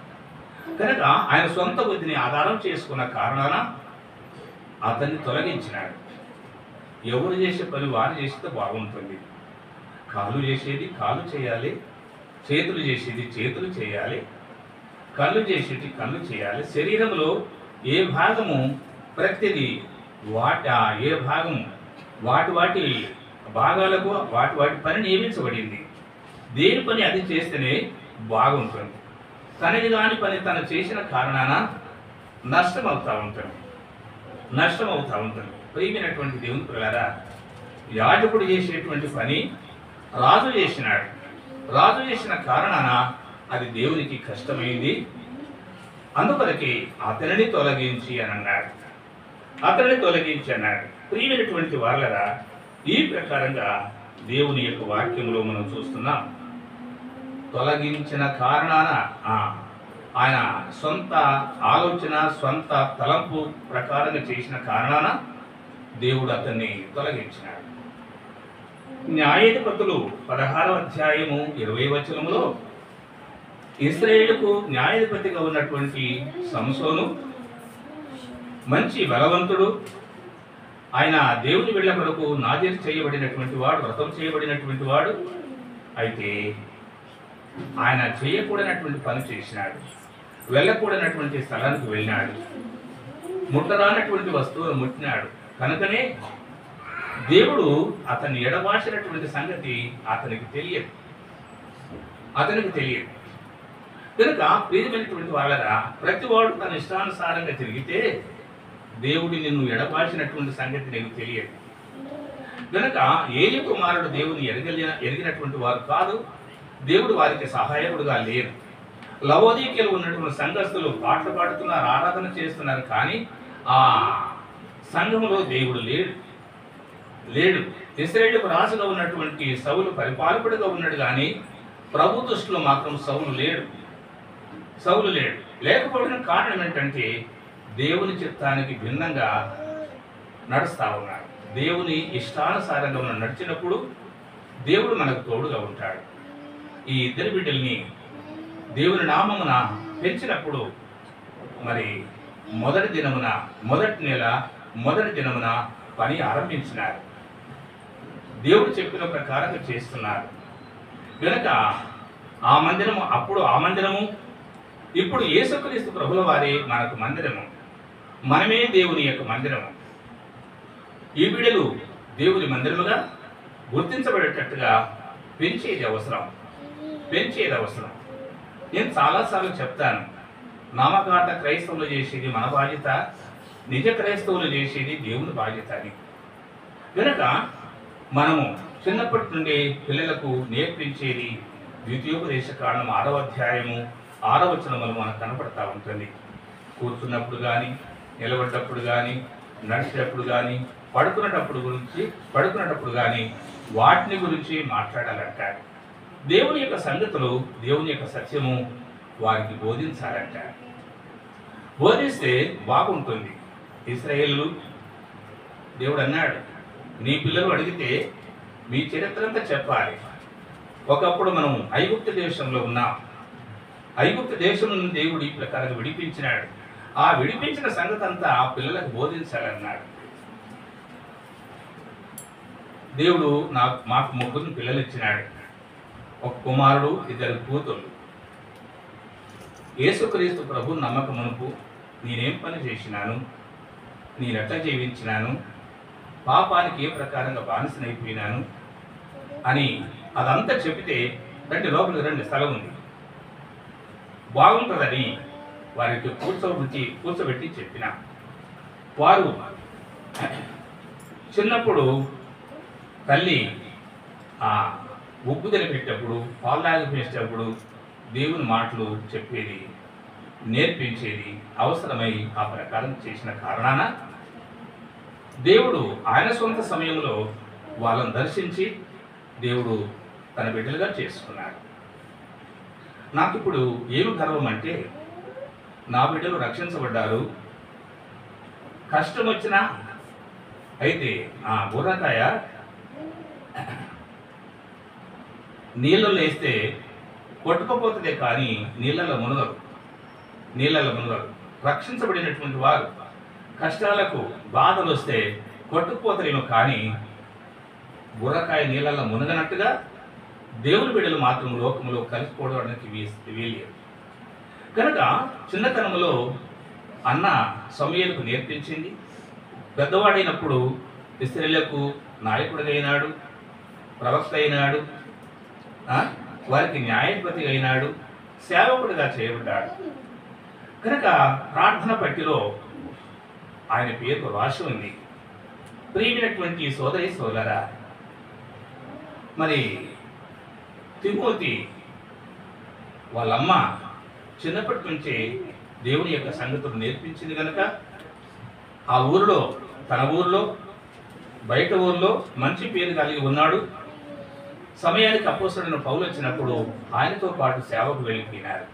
కనుక ఆయన సొంత బుద్ధిని ఆధారం చేసుకున్న కారణాన అతన్ని తొలగించినాడు. ఎవరు చేసే పని వారు చేస్తే బాగుంటుంది. కాళ్ళు చేసేది కాళ్ళు చేయాలి, చేతులు చేసేది చేతులు చేయాలి, కళ్ళు చేసేది కళ్ళు చేయాలి. శరీరంలో ఏ భాగము ప్రతిదీ ఏ భాగము వాటి భాగాలకు వాటి పని నియమించబడింది. దేని పని అది చేస్తేనే బాగుంటుంది. తనది కాని పని తను చేసిన కారణాన నష్టం అవుతూ ఉంటుంది. ప్రియమైనటువంటి దేవుని పిల్లలారా, యాజకుడు చేసేటువంటి పని రాజు చేసినాడు. రాజు చేసిన కారణాన అది దేవునికి కష్టమైంది. అందుకొరకే అతనిని తొలగించి అని అన్నాడు. ప్రియమైనటువంటి వాళ్ళరా, ఈ ప్రకారంగా దేవుని యొక్క వాక్యంలో మనం చూస్తున్నాం. తొలగించిన కారణాన ఆయన సొంత ఆలోచన, సొంత తలంపు ప్రకారంగా చేసిన కారణాన దేవుడు అతన్ని తొలగించినాడు. న్యాయాధిపతులు 16వ అధ్యాయము 20వ వచనములో ఇశ్రాయేలుకు న్యాయాధిపతిగా ఉన్నటువంటి సంసోను మంచి బలవంతుడు. ఆయన దేవుని బిడ్డల కొరకు నాజీరు చేయబడినటువంటి వాడు, వ్రతం చేయబడినటువంటి వాడు. అయితే ఆయన చేయకూడనటువంటి పని చేసినాడు. వెళ్ళకూడనటువంటి స్థలానికి వెళ్ళినాడు. ముట్టరానటువంటి వస్తువును ముట్టినాడు. కనుకనే దేవుడు అతన్ని ఎడబాసినటువంటి సంగతి అతనికి తెలియదు. కనుక ప్రియమైనటువంటి వాళ్ళరా, ప్రతి వాడు తన ఇష్టానుసారంగా తిరిగితే దేవుడి నిన్ను ఎడబాసినటువంటి సంగతి నీకు తెలియదు. కనుక ఏలి కుమారుడు దేవుని ఎరిగినటువంటి వారు కాదు. దేవుడు వారికి సహాయకుడుగా లేరు. లవోదీకలో ఉన్నటువంటి సంఘస్థులు పాటలు పాడుతున్నారు, ఆరాధన చేస్తున్నారు, కానీ ఆ సంఘములో దేవుడు లేడు. ఇశ్రాయేలుకు రాజుగా ఉన్నటువంటి సౌలు పరిపాలకుడిగా ఉన్నాడు, కానీ ప్రభు దృష్టిలో మాత్రం సౌలు లేడు. లేకపోవడానికి కారణం ఏంటంటే దేవుని చిత్తానికి భిన్నంగా నడుస్తా ఉన్నాడు. దేవుని ఇష్టానుసారంగా మనం నడిచినప్పుడు దేవుడు మనకు తోడుగా ఉంటాడు. ఈ ఇద్దరు బిడ్డల్ని దేవుని నామమున పెంచినప్పుడు మరి మొదటి నెల మొదటి దినమున పని ఆరంభించినారు. దేవుడు చెప్పిన ప్రకారంగా చేస్తున్నారు. కనుక ఆ మందిరము ఇప్పుడు యేసుక్రీస్తు ప్రభుల వారే మనకు మందిరము. మనమే దేవుని యొక్క మందిరము. ఈ బిడ్డలు దేవుని మందిరముగా గుర్తించబడేటట్టుగా పెంచేది అవసరం. నేను చాలాసార్లు చెప్తాను, నామకార్థ క్రైస్తవులు చేసేది మన బాధ్యత, నిజ క్రైస్తవులు చేసేది దేవుని బాధ్యత అని. కనుక మనము చిన్నప్పటి నుండి పిల్లలకు నేర్పించేది ద్వితీయోపదేశ కాండం 6వ అధ్యాయము 6వ వచనములు మనకు కనపడతా ఉంటుంది. కూర్చున్నప్పుడు కానీ, నిలబడ్డప్పుడు కానీ, నడిచేటప్పుడు కానీ, పడుకున్నప్పుడు కానీ వాటిని గురించి మాట్లాడాలంటారు. దేవుని యొక్క సంగతులు, దేవుని యొక్క సత్యము వారికి బోధించాలంటారు. బోధిస్తే బాగుంటుంది. ఇశ్రాయేలు దేవుడు అన్నాడు, నీ పిల్లలు అడిగితే మీ చరిత్ర అంతా చెప్పాలి. ఒకప్పుడు మనం ఐగుప్తు దేశంలో ఉన్నాం. ఐగుప్తు దేశం నుండి దేవుడు ఈ ప్రకారంగా విడిపించినాడు. ఆ విడిపించిన సంగతి అంతా ఆ పిల్లలకు బోధించాలన్నాడు. దేవుడు మాకు 3 పిల్లలు ఇచ్చినాడు. ఒక కుమారుడు, 2 కూతుళ్ళు. యేసుక్రీస్తు ప్రభు నమ్మకమునకు నేనేం పని చేసినాను, నేనెట్లా జీవించినాను, పాపానికి ఏ ప్రకారంగా బానిసనైపోయినాను అని అదంతా చెబితే, రండి లోపలికి రండి, స్థలం ఉంది, బాగుంటుందని వారికి కూర్చోబెట్టి చెప్పిన. వారు చిన్నప్పుడు తల్లి ఆ ఉప్పు తెలిపేటప్పుడు పాలు వేసేటప్పుడు దేవుని మాటలు చెప్పేది, నేర్పించేది అవసరమై ఆ ప్రకారం చేసిన కారణాన దేవుడు ఆయన సొంత సమయంలో వాళ్ళని దర్శించి దేవుడు తన బిడ్డలుగా చేసుకున్నాడు. నాకు ఇప్పుడు ఏమి గర్వం అంటే, నా బిడ్డలు రక్షించబడ్డారు. కష్టం వచ్చినా అయితే ఆ బుర్రకాయ నీళ్ళలో వేస్తే కొట్టుకపోతుందే కానీ నీళ్ళలో మునగరు. రక్షించబడినటువంటి వారు కష్టాలకు బాధలు వస్తే కొట్టుకుపోతారేమో కానీ బుర్రకాయ నీళ్ళల్లో మునగనట్టుగా దేవుని బిడ్డలు మాత్రం లోకంలో కలిసిపోవడానికి వీలేదు. కనుక చిన్నతనంలో అన్న సమూయేలుకు నేర్పించింది. పెద్దవాడైనప్పుడు ఇశ్రాయేలుకు నాయకుడిగా అయినాడు, ప్రవక్త అయినాడు, వారికి న్యాయాధిపతి అయినాడు, సేవకుడిగా చేయబడ్డాడు. కనుక ప్రార్థన పట్టిలో ఆయన పేరు రాసి ఉంది. ప్రియమైనటువంటి సోదరి సోదరా, మరి తిమోతి వాళ్ళమ్మ చిన్నప్పటి నుంచే దేవుని యొక్క సంగతులు నేర్పించింది కనుక ఆ ఊరిలో, తన ఊరిలో, బయట ఊరిలో మంచి పేరు కలిగి ఉన్నాడు. సమయానికి అపోస్తలుడైన పౌలు వచ్చినప్పుడు ఆయనతో పాటు సేవకు వెళ్ళిపోయినారు.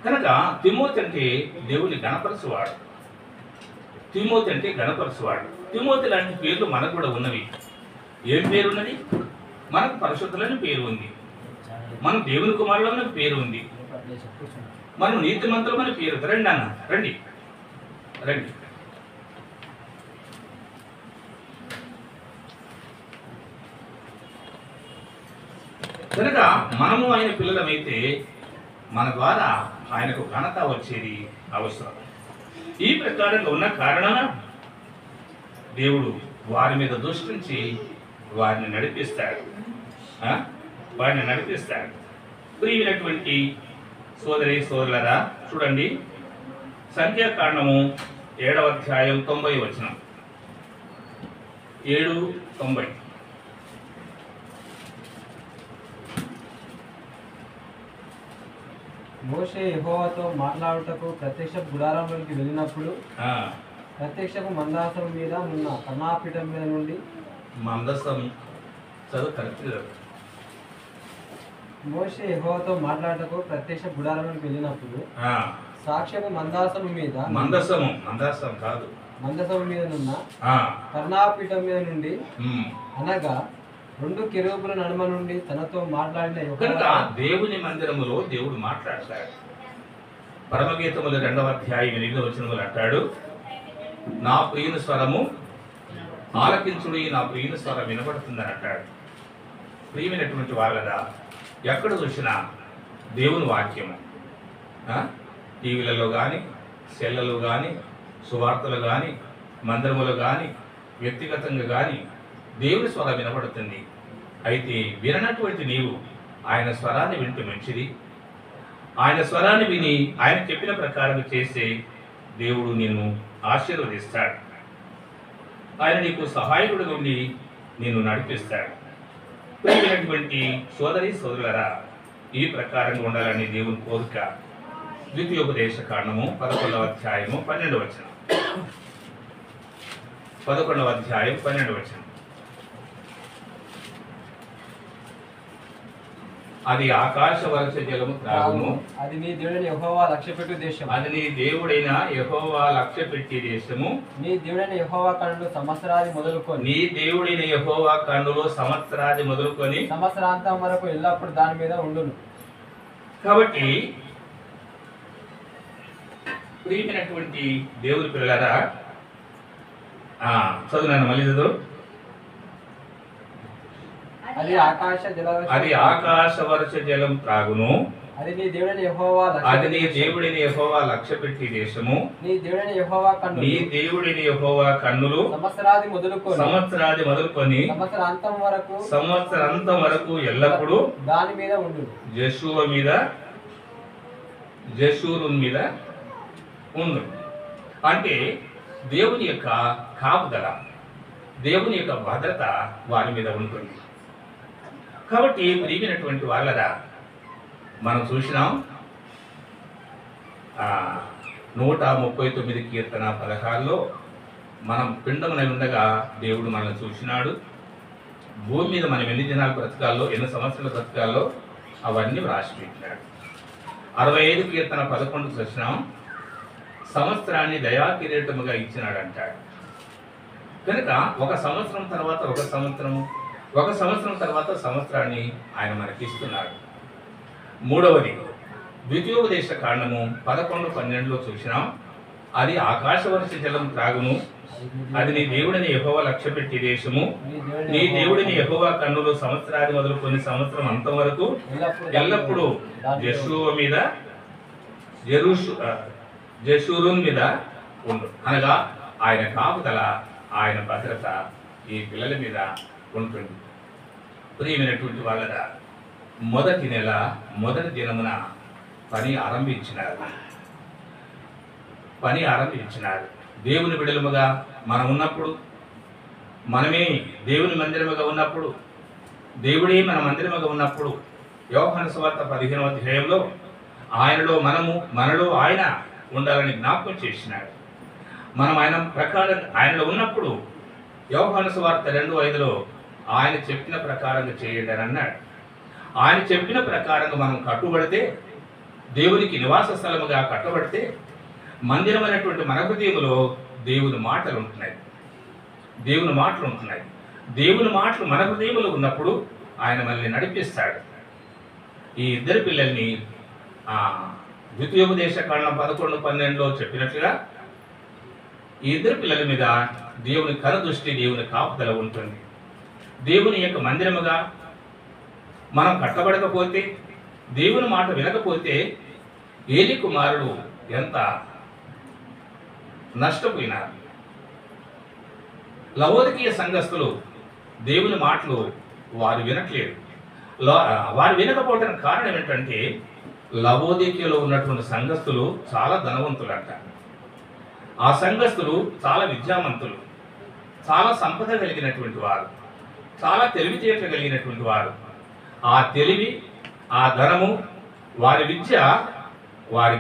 కనుక తిమోతి అంటే దేవుని గణపరచువాడు. తిమోతి లాంటి పేర్లు మనకు కూడా ఉన్నవి. ఏం పేరు ఉన్నది? మనకు పరిశుద్ధులని పేరు ఉంది, మనం దేవుని కుమారులని పేరు ఉంది, మనం నీతిమంతులమని పేరు. రండి అన్న, రండి. కనుక మనము ఆయన పిల్లలమైతే మన ద్వారా ఆయనకు ఘనత వచ్చేది అవసరం. ఈ ప్రకారంగా ఉన్న కారణాన దేవుడు వారి మీద దృష్టించి వారిని నడిపిస్తాడు. ప్రియమైనటువంటి సోదరి సోదరులరా, చూడండి సంఖ్యాకాండము 7వ అధ్యాయం 90 వచనం. 7:90. మోషే యెహోవాతో మాట్లాడుటకు ప్రత్యక్ష గుడారంలోకి వెళ్ళినప్పుడు ప్రత్యక్షపు మందసం మీద ఉన్న కర్ణాపీఠం మీద నుండి మోషే యెహోవాతో మాట్లాడుటకు ప్రత్యక్ష గుడారంలోకి వెళ్ళినప్పుడు సాక్ష్యపు మందసము మీద నున్న కర్ణాపీఠం మీద నుండి అనగా 2 కెరూబుల నడుమ నుండి తనతో మాట్లాడిన కనుక దేవుని మందిరములో దేవుడు మాట్లాడతాడు. పరమగీతములు 2వ అధ్యాయం 8వ వచనములు అంటాడు, నా ప్రియుని స్వరము ఆలకించుడి, నా ప్రియుని స్వరం వినబడుతుందని అంటాడు. ప్రియమైనటువంటి వాళ్ళదా, ఎక్కడ చూసినా దేవుని వాక్యము టీవీలలో కానీ, సెల్లలో కానీ, సువార్తలు కానీ, మందిరములు కానీ, వ్యక్తిగతంగా కానీ దేవుని స్వరం వినబడుతుంది. అయితే విననటువంటి నీవు ఆయన స్వరాన్ని వింటూ మంచిది. ఆయన స్వరాన్ని విని ఆయన చెప్పిన ప్రకారం చేసే దేవుడు నిన్ను ఆశీర్వదిస్తాడు. ఆయన నీకు సహాయకుడిగా ఉండి నిన్ను నడిపిస్తాడు. ప్రియమైనటువంటి సోదరి సోదరులరా, ఈ ప్రకారంగా ఉండాలని దేవుని కోరిక. ద్వితీయోపదేశ కాండము 11వ అధ్యాయము 12వ వచనం. 11వ అధ్యాయం 12వ వచనం. అది ఆకాశ వర్ష జలము త్రాగును, అది నీ దేవుడైన యెహోవా లక్ష్యపెట్టు దేశము, అది నీ దేవుడైన యెహోవా లక్ష్యపెట్టి దేశము. నీ దేవుడైన యెహోవా కన్నులు సంవత్సరాది మొదలుకొని, నీ దేవుడైన యెహోవా కన్నులు సంవత్సరాది మొదలుకొని సంవత్సరాంతం వరకు ఎల్లప్పుడు దాని మీద ఉండును. కాబట్టి ప్రియమైనటువంటి దేవుని పిల్లలారా, చదువునాను, మళ్ళీ చదువు. అది ఆకాశ వర్ష జలం త్రాగును, అది నీ దేవుడైన యెహోవా లక్ష్యపెట్టి దేశము. నీ దేవుడైన యెహోవా కన్నులు సంవత్సరాది మొదలుకొని సంవత్సరాంతం వరకు ఎల్లప్పుడూ దాని మీద ఉండును. జెషూరు మీద ఉండు. అంటే దేవుని యొక్క కాపుదల, దేవుని యొక్క భద్రత వారి మీద ఉంటుంది. కాబట్టి ప్రియమైనటువంటి వాళ్ళరా, మనం చూసినాం 139 కీర్తన 16లో మనం పిండమునై ఉండగా దేవుడు మనల్ని చూసినాడు. భూమి మీద మనం ఎన్ని దినాలు బ్రతకాలో, ఎన్ని సంవత్సరాలు బ్రతకాలో అవన్నీ వ్రాసి పెట్టినాడు. 65 కీర్తన 11 చూసినాం, సంవత్సరాన్ని దయా కిరీటముగా ఇచ్చినాడు అంటాడు. కనుక ఒక సంవత్సరం తర్వాత ఒక సంవత్సరం తర్వాత సంవత్సరాన్ని ఆయన మనకి ఇస్తున్నాడు. మూడవది ద్వితీయోపదేశ కాండము 11:12లో చూసినాం, అది ఆకాశవర్ష జలం త్రాగును, అది నీ దేవుడిని యెహోవా లక్ష్యపెట్టి దేశము, నీ దేవుడిని యెహోవా కన్నులు సంవత్సరాది మొదలుకొని సంవత్సరం అంతం వరకు ఎల్లప్పుడూ జెషూవ మీద జెషూరున్ మీద ఉండు. అనగా ఆయన కాపుదల, ఆయన భద్రత ఈ పిల్లల మీద ఉంటుంది. ప్రియమైనటువంటి వాళ్ళ మొదటి నెల మొదటి దినమున పని ఆరంభించినారు. దేవుని బిడలముగా మనం ఉన్నప్పుడు, మనమే దేవుని మందిరముగా ఉన్నప్పుడు, దేవుడే మన మందిరముగా ఉన్నప్పుడు, యోహాను సువార్త 15వ అధ్యాయంలో మనలో ఆయన ఉండాలని జ్ఞాపకం చేసినాడు. మనం ఆయనలో ఉన్నప్పుడు యోహాను సువార్త 2:5లో ఆయన చెప్పిన ప్రకారంగా చేయండి అని అన్నాడు. ఆయన చెప్పిన ప్రకారంగా మనం కట్టుబడితే, దేవునికి నివాస స్థలముగా కట్టబడితే, మందిరం అనేటువంటి మన హృదయములో దేవుని మాటలు ఉంటున్నాయి. దేవుని మాటలు మన హృదయములో ఉన్నప్పుడు ఆయన మనల్ని నడిపిస్తాడు. ఈ ఇద్దరు పిల్లల్ని ద్వితీయోపదేశ కాండం 11:12లో చెప్పినట్లుగా ఈ ఇద్దరు పిల్లల మీద దేవుని కనుదృష్టి, దేవుని కాపుదల ఉంటుంది. దేవుని యొక్క మందిరముగా మనం కట్టబడకపోతే, దేవుని మాట వినకపోతే ఏలి కుమారుడు ఎంత నష్టపోయినారు. లవోదికీయ సంఘస్థులు దేవుని మాటలు వారు వినట్లేదు. వారు వినకపోవడానికి కారణం ఏంటంటే, లవోదికీయలో ఉన్నటువంటి సంఘస్థులు చాలా ధనవంతులు అంట. ఆ సంఘస్థులు చాలా విద్యావంతులు, చాలా సంపద కలిగినటువంటి వారు, చాలా తెలివితేటలు కలిగినటువంటి వారు. ఆ తెలివి, ఆ ధనము, వారి విద్య వారి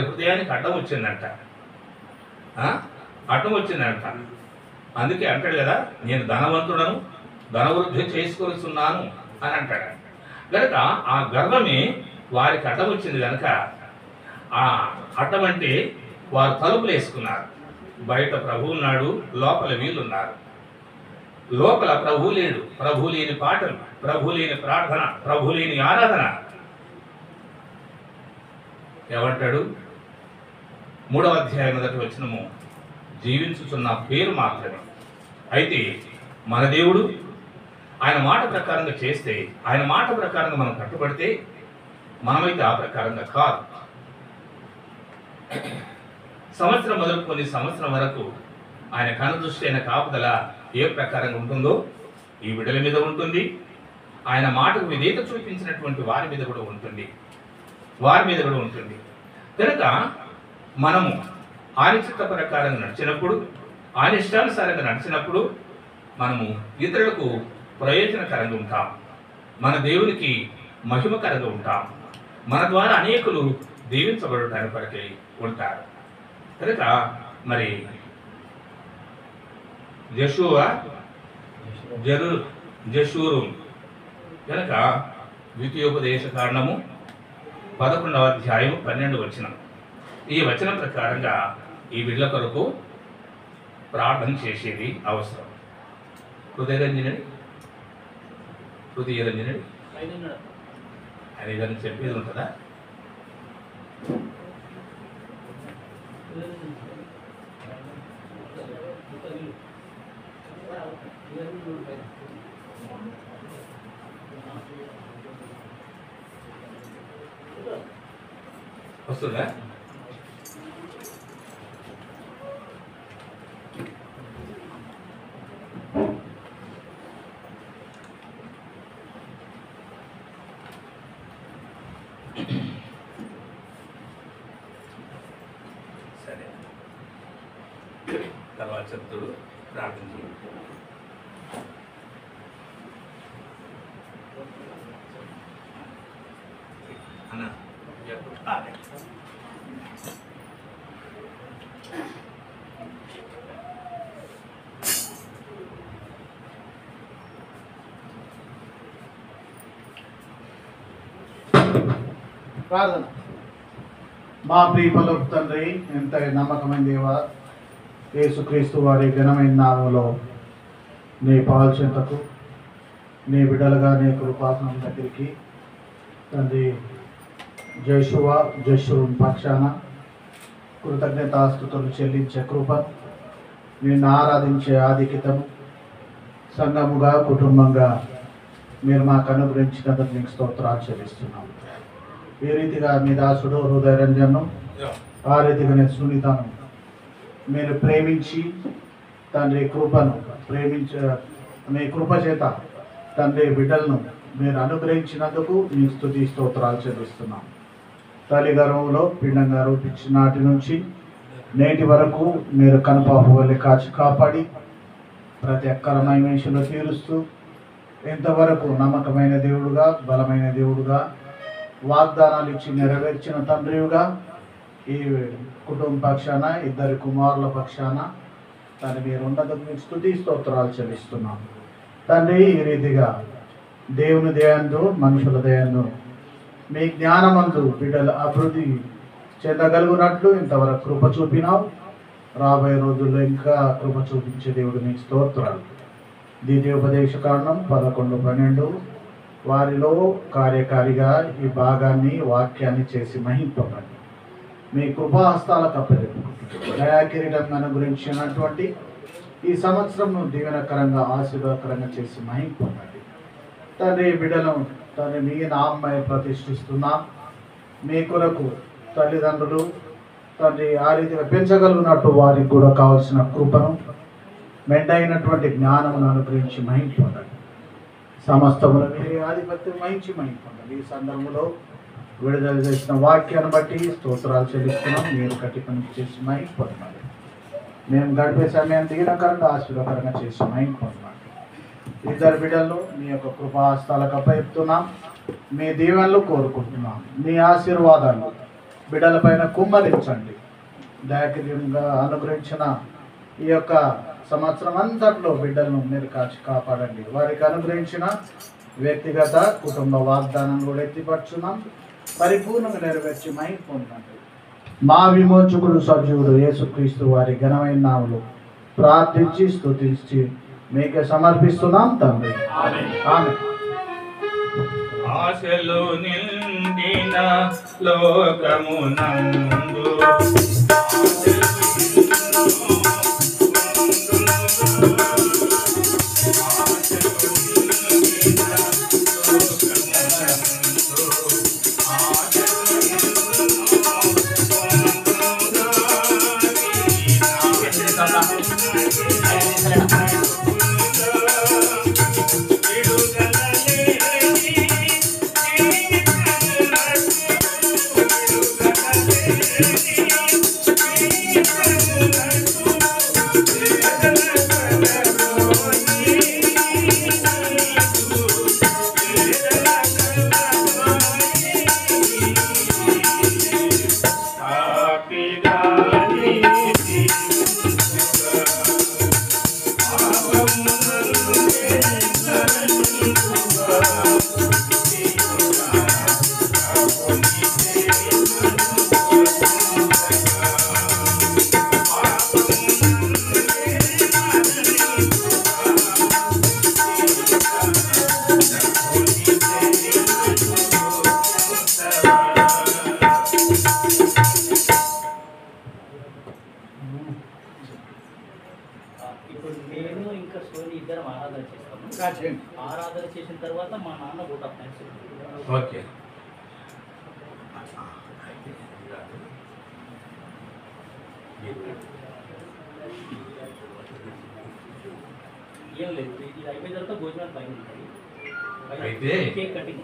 హృదయానికి అడ్డం వచ్చిందంట. అందుకే అంటాడు కదా, నేను ధనవంతుడను, ధనవృద్ధి చేసుకొనిస్తున్నాను అని అంటాడు. కనుక ఆ గర్వమే వారికి అడ్డం వచ్చింది. కనుక ఆ అడ్డం అంటే వారు తలుపులు వేసుకున్నారు. బయట ప్రభు ఉన్నాడు, లోపల వీళ్ళున్నారు. లోపల ప్రభు లేడు, ప్రభు లేని పాటలు, ప్రభు లేని ప్రార్థన, ప్రభు లేని ఆరాధన. ఏమంటాడు 3వ అధ్యాయం 1వ వచనము, జీవించుచున్న పేరు మాత్రమే. అయితే మన దేవుడు ఆయన మాట ప్రకారంగా చేస్తే, ఆయన మాట ప్రకారంగా మనం కట్టుబడితే, మనమైతే ఆ ప్రకారంగా కాదు. సంవత్సరం మొదలుకొని సంవత్సరం వరకు ఆయన కనుదృష్టి, అయిన కాపుదల ఏ ప్రకారంగా ఉంటుందో ఈ బిడ్డల మీద ఉంటుంది. ఆయన మాటకు విధేయత చూపించినటువంటి వారి మీద కూడా ఉంటుంది. కనుక మనము ఆయన చిత్త ప్రకారంగా నడిచినప్పుడు, ఆయన ఇష్టానుసారంగా నడిచినప్పుడు మనము ఇతరులకు ప్రయోజనకరంగా ఉంటాం, మన దేవునికి మహిమకరంగా ఉంటాం, మన ద్వారా అనేకులు దీవించబడటానికి కొరకై ఉంటారు. కనుక మరి జెషూరు కనుక ద్వితీయోపదేశ కాండము 11వ అధ్యాయం 12వ వచనం. ఈ వచనం ప్రకారంగా ఈ బిడ్డల కొరకు ప్రార్థన చేసేది అవసరం. హృదయరంజనుడి ఆయన ఏదైనా చెప్పేది ఉంటుందా? వస్తుందా? సరే, తర్వాత చెప్తుడు ప్రార్థన చేయండి. ప్రార్థన. మా ప్రియపలకు తండ్రి, ఎంత నమ్మకమైన దేవ, యేసుక్రీస్తు వారి ఘనమైన నామంలో నీ పాల్చెంతకు నీ బిడ్డలుగా నీ కృపాసనం దగ్గరికి తండ్రి జషురు పక్షాన కృతజ్ఞతాస్తుతులు చెల్లించే కృప, నిన్ను ఆరాధించే ఆధిక్యతను సంఘముగా కుటుంబంగా మీరు మాకు అనుగ్రహించినందుకు మీకు స్తోత్రాలు చెల్లిస్తున్నాము. ఈ రీతిగా మీ దాసుడు హృదయ రంజన్ను, ఆ రీతిగా నేను సునీతను మీరు ప్రేమించి తండ్రి కృపను మీ కృప చేత తండ్రి బిడ్డలను మీరు అనుగ్రహించినందుకు మీ స్తుతి స్తోత్రాలు చెల్లిస్తున్నాం. తల్లి గర్భంలో పిండంగా రూపించిన నాటి నుంచి నేటి వరకు మీరు కనుపాపు వల్ల కాచి కాపాడి ప్రతి అక్కరమైన విషయంలో తీరుస్తూ ఇంతవరకు నమ్మకమైన దేవుడుగా, బలమైన దేవుడుగా, వాగ్దానాలు ఇచ్చి నెరవేర్చిన తండ్రిగా ఈ కుటుంబ పక్షాన, ఇద్దరి కుమారుల పక్షాన తండ్రి మీరు ఉన్నందుకు మీకు స్తుతి స్తోత్రాలు చెల్లిస్తున్నాం. తండ్రి ఈ రీతిగా దేవుని దయందు, మనుషుల దయందు మీ జ్ఞానమందు బిడ్డల అభివృద్ధి చెందగలుగునట్లు ఇంతవరకు కృప చూపినావు. రాబోయే రోజుల్లో ఇంకా కృప చూపించే దేవుడు మీకు స్తోత్రాలు. ద్వితీయోపదేశ కారణం 11-12 వారిలో కార్యకారిగా ఈ భాగాన్ని వాక్యాన్ని చేసి మహింపండి. మీ కృపాహస్తాలకు అప్పచెప్పుకుంటున్నాను. దయాకిరీటం గురించినటువంటి ఈ సంవత్సరం దీవెనకరంగా ఆశీర్వాదకరంగా చేసి మహింపండి. తండ్రి బిడ్డలను తండ్రి మీ నామై ప్రతిష్ఠిస్తున్నాం. మీ కొరకు తల్లిదండ్రులు తండ్రి ఆ రీతిగా పెంచగలిగినట్టు వారికి కూడా కావాల్సిన కృపను, మెండైనటువంటి జ్ఞానమును అనుగ్రహించి మహింపండి. సమస్తమును మీరే ఆధిపత్యం వహించి మహింపండి. ఈ సందర్భంలో విడుదల చేసిన వాక్యాన్ని బట్టి స్తోత్రాలు చెల్లిస్తున్నాం. మీరు కట్టి పని చేసి మహింపండి. మేము గడిపే సమయాన్ని దిగినకరంగా ఆశీర్వాదకరంగా చేసి మహింపండి. ఇద్దరు బిడ్డలను మీ యొక్క కృపాహస్తాలకు అప్పచెప్తున్నాం. మీ దీవెనలు కోరుకుంటున్నాం. మీ ఆశీర్వాదాలు బిడ్డలపైన కుమ్మరించండి. దయాకిర్యంగా అనుగ్రహించిన ఈ యొక్క సంవత్సరం అంతట్లో బిడ్డలను మీరు కాచి కాపాడండి. వారికి అనుగ్రహించిన వ్యక్తిగత కుటుంబ వాగ్దానం కూడా ఎత్తిపరచున్నాం. పరిపూర్ణంగా నెరవేర్చి మహిమ పొందండి. మా విమోచకుడు సజీవుడు యేసుక్రీస్తు వారి ఘనమైన నామములో ప్రార్థించి స్తుతించి మీకే సమర్పిస్తున్నాం తండ్రి. ఆమేన్. ఆశలు నిండిన లోకమునందు ఇప్పుడు నేను ఇంకా సోని ఇద్దరం ఆరాధన చేస్తాము. ఆరాధన చేసిన తర్వాత మా నాన్న కూడా ఓకే. ఏం లేదు, ఇది అయిపోయిన తర్వాత భోజనాలు పైన ఉంటాయి. అయితే కేక్ కటింగ్.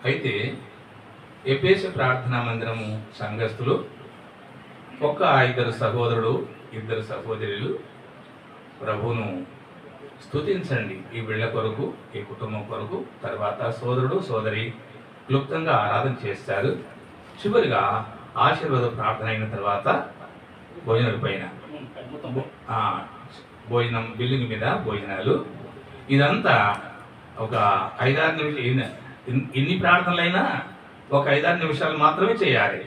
అయితే ఎఫెసు ప్రార్థనా మందిరము సంఘస్థులు ఒక 2 సహోదరుడు 2 సహోదరులు ప్రభువును స్తుతించండి. ఈ బిళ్ళ కొరకు, ఈ కుటుంబం కొరకు. తర్వాత సోదరుడు సోదరి క్లుప్తంగా ఆరాధన చేస్తారు. చివరిగా ఆశీర్వాద ప్రార్థన అయిన తర్వాత భోజనాల పైన భోజనం బిల్లింగ్ మీద భోజనాలు. ఇదంతా ఒక 5-6 నిమిషాలు ఎన్ని ప్రార్థనలైనా ఒక 5-6 నిమిషాలు మాత్రమే చేయాలి.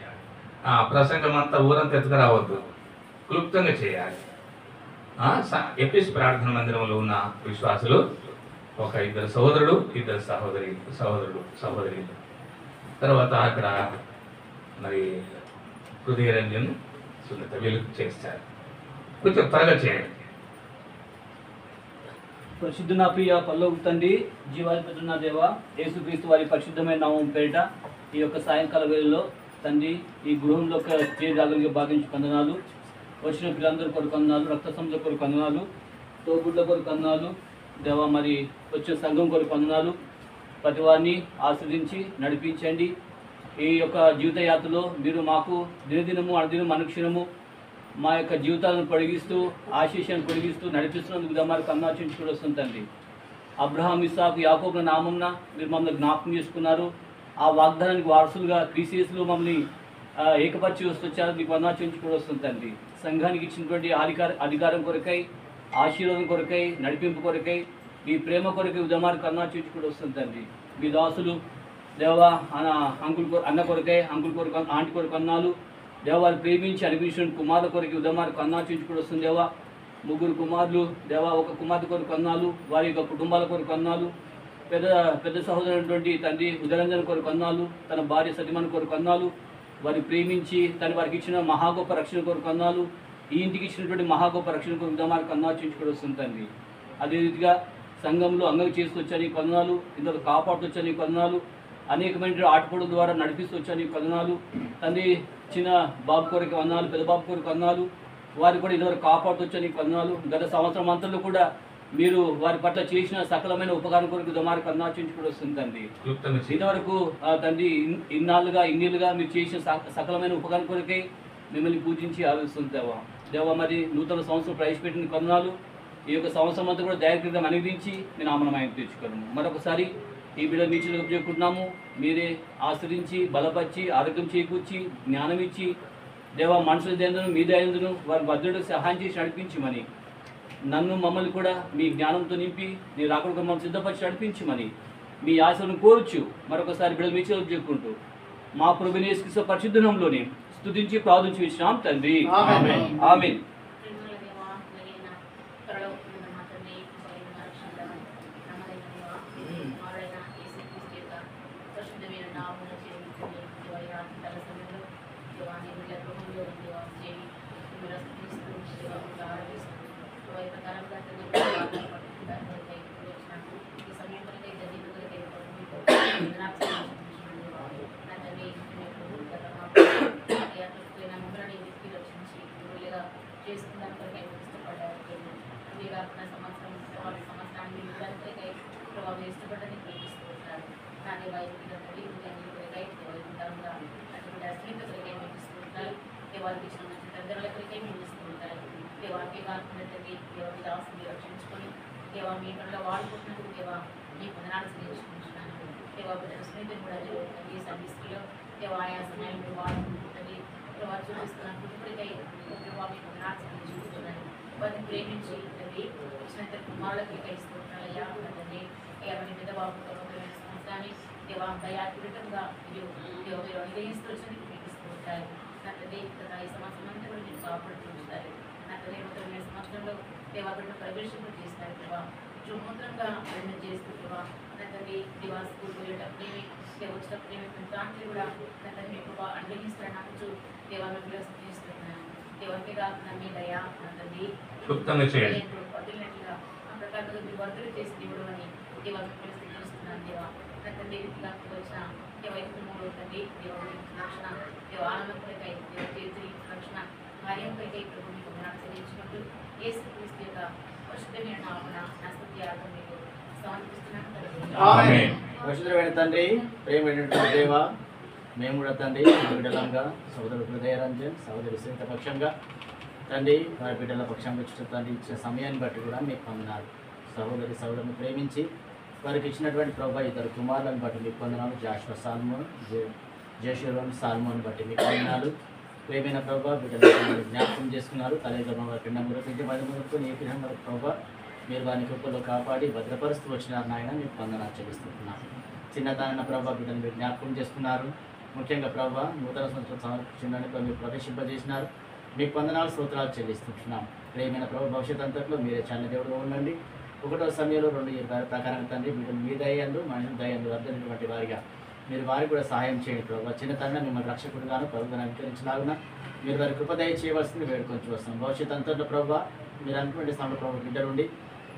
ప్రసంగం అంతా ఊరంతా ఎత్తుకురావద్దు, క్లుప్తంగా చేయాలి. ఎపిస్ ప్రార్థన మందిరంలో ఉన్న విశ్వాసులు ఒక 2 సహోదరుడు, 2 సహోదరి, తర్వాత అక్కడ మరి హృదయరంజన్, సున్నిత వీళ్ళు చేస్తారు. కొంచెం త్వరగా చేయండి. పరిశుద్ధ నా ప్రియ పరలోక తండ్రి, జీవాధిపతి నా దేవ, యేసుక్రీస్తు వారి పరిశుద్ధమైన నామం పేరిట ఈ యొక్క సాయంకాల వేళలో తండ్రి ఈ గృహంలో చేరాగలిగే భావించి వందనాలు. వచ్చిన పిల్లలందరి కొరకు వందనాలు, రక్త సంస్థ కొరకు వందనాలు, తోబుడ్ల కొరకు వందనాలు దేవ. మరి వచ్చే సంఘం కొరకు వందనాలు. ప్రతి వారిని ఆశ్రదించి నడిపించండి. ఈ యొక్క జీవిత యాత్రలో మీరు మాకు దినదినము అనుదినం అనుక్షణము మా యొక్క జీవితాలను పొడిగిస్తూ ఆశీస్సులను పొడిగిస్తూ నడిపిస్తున్నందుకు దమారు కన్నాచించుకుని వస్తుందండి. అబ్రహాం, ఇస్సాకు, యాకోబుల నామంన మీరు మమ్మల్ని జ్ఞాపకం చేసుకున్నారు. ఆ వాగ్దానానికి వారసులుగా క్రీస్తులో మమ్మల్ని ఏకపరిచి వస్తొచ్చారు. మీకు వందనాచించుకుని వస్తుందండి. సంఘానికి ఇచ్చినటువంటి అధికారం కొరకై, ఆశీర్వాదం కొరకై, నడిపింపు కొరకై, మీ ప్రేమ కొరకై ఉదమారు కన్నాచించుకుని వస్తుందండి. మీ దాసులు దేవా అన్న కొరకై, అంకుల్ కొరకు, ఆంటీ కొరకు అన్నాలు దేవారు ప్రేమించి అనిపించిన కుమారుల కొరకు ఉదమారు కన్నాచించుకుని వస్తుంది దేవా. 3 కుమారులు దేవా, 1 కుమార్తె కొరకు అన్నాలు, వారి యొక్క కుటుంబాల కొరకు అన్నాలు, పెద్ద సహోదరుడు తండ్రి ఉదరంజన్ కొరకు అన్నాలు, తన భార్య సతిమన్ కొరకు అన్నాలు, వారిని ప్రేమించి వారికి ఇచ్చిన మహాగొప్ప రక్షణ కొరకు అన్నాలు, ఈ ఇంటికి ఇచ్చినటువంటి మహాగొప్ప రక్షణ కొరకు ఉదమారు కన్నాచించుకుని వస్తుంది తండ్రి. అదే రీతిగా సంఘంలో అంగం చేసుకొచ్చని కొందనాలు, ఇందులో కాపాడుతొచ్చని కొందనాలు, అనేకమైన ఆటపడుల ద్వారా నడిపిస్తొచ్చని కొందనాలు తండ్రి. చిన్న బాబు కొరకు వందనాలు, పెద్ద బాబు కొరకు వందనాలు, వారి కూడా ఇంతవరకు కాపాడుతొచ్చని కొందనాలు. గత సంవత్సరం అంతలో కూడా మీరు వారి పట్ల చేసిన సకలమైన ఉపకారం కొరకు దమారు కన్నాచించుకుని వస్తుంది తండ్రి. ఇంతవరకు తండ్రి ఇన్నేళ్ళుగా మీరు చేసిన సకలమైన ఉపకారం కొరకై మిమ్మల్ని పూజించి ఆలోచిస్తుంది దేవా. దేవా మరి నూతన సంవత్సరం ప్రవేశపెట్టిన కొందనాలు, ఈ యొక్క సంవత్సరం అంతా కూడా దైవకృతం అనుగ్రహించి మీ నామనమాయం తెచ్చుకోను. మరొకసారి ఈ బిడ్డ మీచులకు చెప్పుకుంటున్నాము. మీరే ఆశ్రయించి బలపరిచి ఆరోగ్యం చేకూర్చి జ్ఞానం ఇచ్చి దేవా మనుషుల దయందును మీ దయందును వారి భద్రుడికి సహాయం చేసి నడిపించమని, నన్ను మమ్మల్ని కూడా మీ జ్ఞానంతో నింపి నీ రాకుడు మమ్మల్ని సిద్ధపరిచి నడిపించమని మీ ఆశలను కోరుచు మరొకసారి బిడ్డ మీచులకు చెప్పుకుంటూ మా ప్రభువైన యేసుక్రీస్తు పరిశుద్ధ నామములోనే స్తుతించి ప్రార్థించి విశ్రాం తండ్రి. ఆమేన్. ప్రేమించి కుమారులకి కలిసిపోతున్నాయ్యా తండ్రి. పెద్ద బాబు సంవత్సరాన్ని దేవా దయాపూరితంగా మీరు అనుగ్రహిస్తూ మీకు ఉంటారు నా తండ్రి. ఈ సంవత్సరం అంతా కూడా మీరు కాపాడుతుంటారు నా తండ్రి. నూతన సంవత్సరంలో దేవా బిడ్డ ప్రవేశింపు చేస్తారు దేవా. నూతనంగా బిడ్డ చేస్తూ దేవా నా తండ్రి. దేవా స్కూల్ వెళ్ళేటప్పుడేమి వచ్చినప్పుడేమి దాంట్లో కూడా నా తండ్రి మీకు అనుగ్రహిస్తారు. నాకు దేవా మీకు చేస్తున్నాను దేవానికి కాకుండా మీ దయా నా తండ్రి వదిలినట్లుగా ఆ ప్రకారంగా మీరు వర్ధలు చేసి దేవుడు అని దేవాన్ని చేస్తున్నాను దేవా నా తండ్రి. వచ్చిన దేవైపుడు తండ్రి దేవుడి రక్షణ దేవ ఆనందం కొరకై దేవ రక్షణ కార్యం కొరకై ప్రభు మీకు నాకు చెల్లించినట్టు యేసుక్రీస్తు యొక్క పరిశుద్ధమైన నామమున నా స్తుతి ఆరాధన మీకు సమర్పిస్తున్నాను తండ్రి. పరిశుద్ధమైన తండ్రి, ప్రేమైనటువంటి దేవ, మేము కూడా తండ్రి బిడ్డలంగా సోదరుడు హృదయరంజన్, సోదరి శ్రీత పక్షంగా తండ్రి వారి బిడ్డల పక్షంగా ఇచ్చిన తండ్రి ఇచ్చిన సమయాన్ని బట్టి కూడా మీకు పొందనాలు. సోదరుని ప్రేమించి వారికి ఇచ్చినటువంటి ప్రభా 2 కుమారులను బట్టి మీకు పొందనాలు. జాషువా సాల్మోన్, జేషులోని సాల్మోన్ బట్టి మీకు పొందనాలు. ప్రేమైన ప్రభా బిడ్డలు జ్ఞాపకం చేసుకున్నారు. తల్లిదండ్రుల పిండం గురించి 10 వరకు ఏ పిండం వరకు ప్రభా మీరు వారిని కృపలో కాపాడి భద్రపరుస్తూ వచ్చినారు నాయన. మీకు పొందనాలు చెల్లిస్తున్నాను. చిన్నతన ప్రభావ బిడ్డను మీరు జ్ఞాపకం చేసుకున్నారు. ముఖ్యంగా ప్రభావ నూతన సంవత్సరం సమర్పించడానికి మీరు ప్రవేశింపజేసినారు. మీకు వందనాలు స్తోత్రాలు చెల్లిస్తున్నాం. ప్రేమైన ప్రభు భవిష్యత్ అంతట్లో మీరే చల్ల దేవుడుగా ఉండండి. 1వ సమయంలో 2:20 ప్రకారం తండ్రి బిడ్డలు మీ దయందు మనుషుల దయందు అర్థమైనటువంటి వారిగా మీరు వారికి కూడా సహాయం చేయండి ప్రభావ. చిన్నతనంగా మిమ్మల్ని రక్షకుడుగాను ప్రభుత్వాన్ని అంగీకరించలాగున మీరు వారి కృపదయ చేయవలసింది వేడుకొని వస్తున్నాం. భవిష్యత్ అంతట్లో ప్రభావ మీరు అనుకునే సమయంలో ప్రభావ బిడ్డలుండి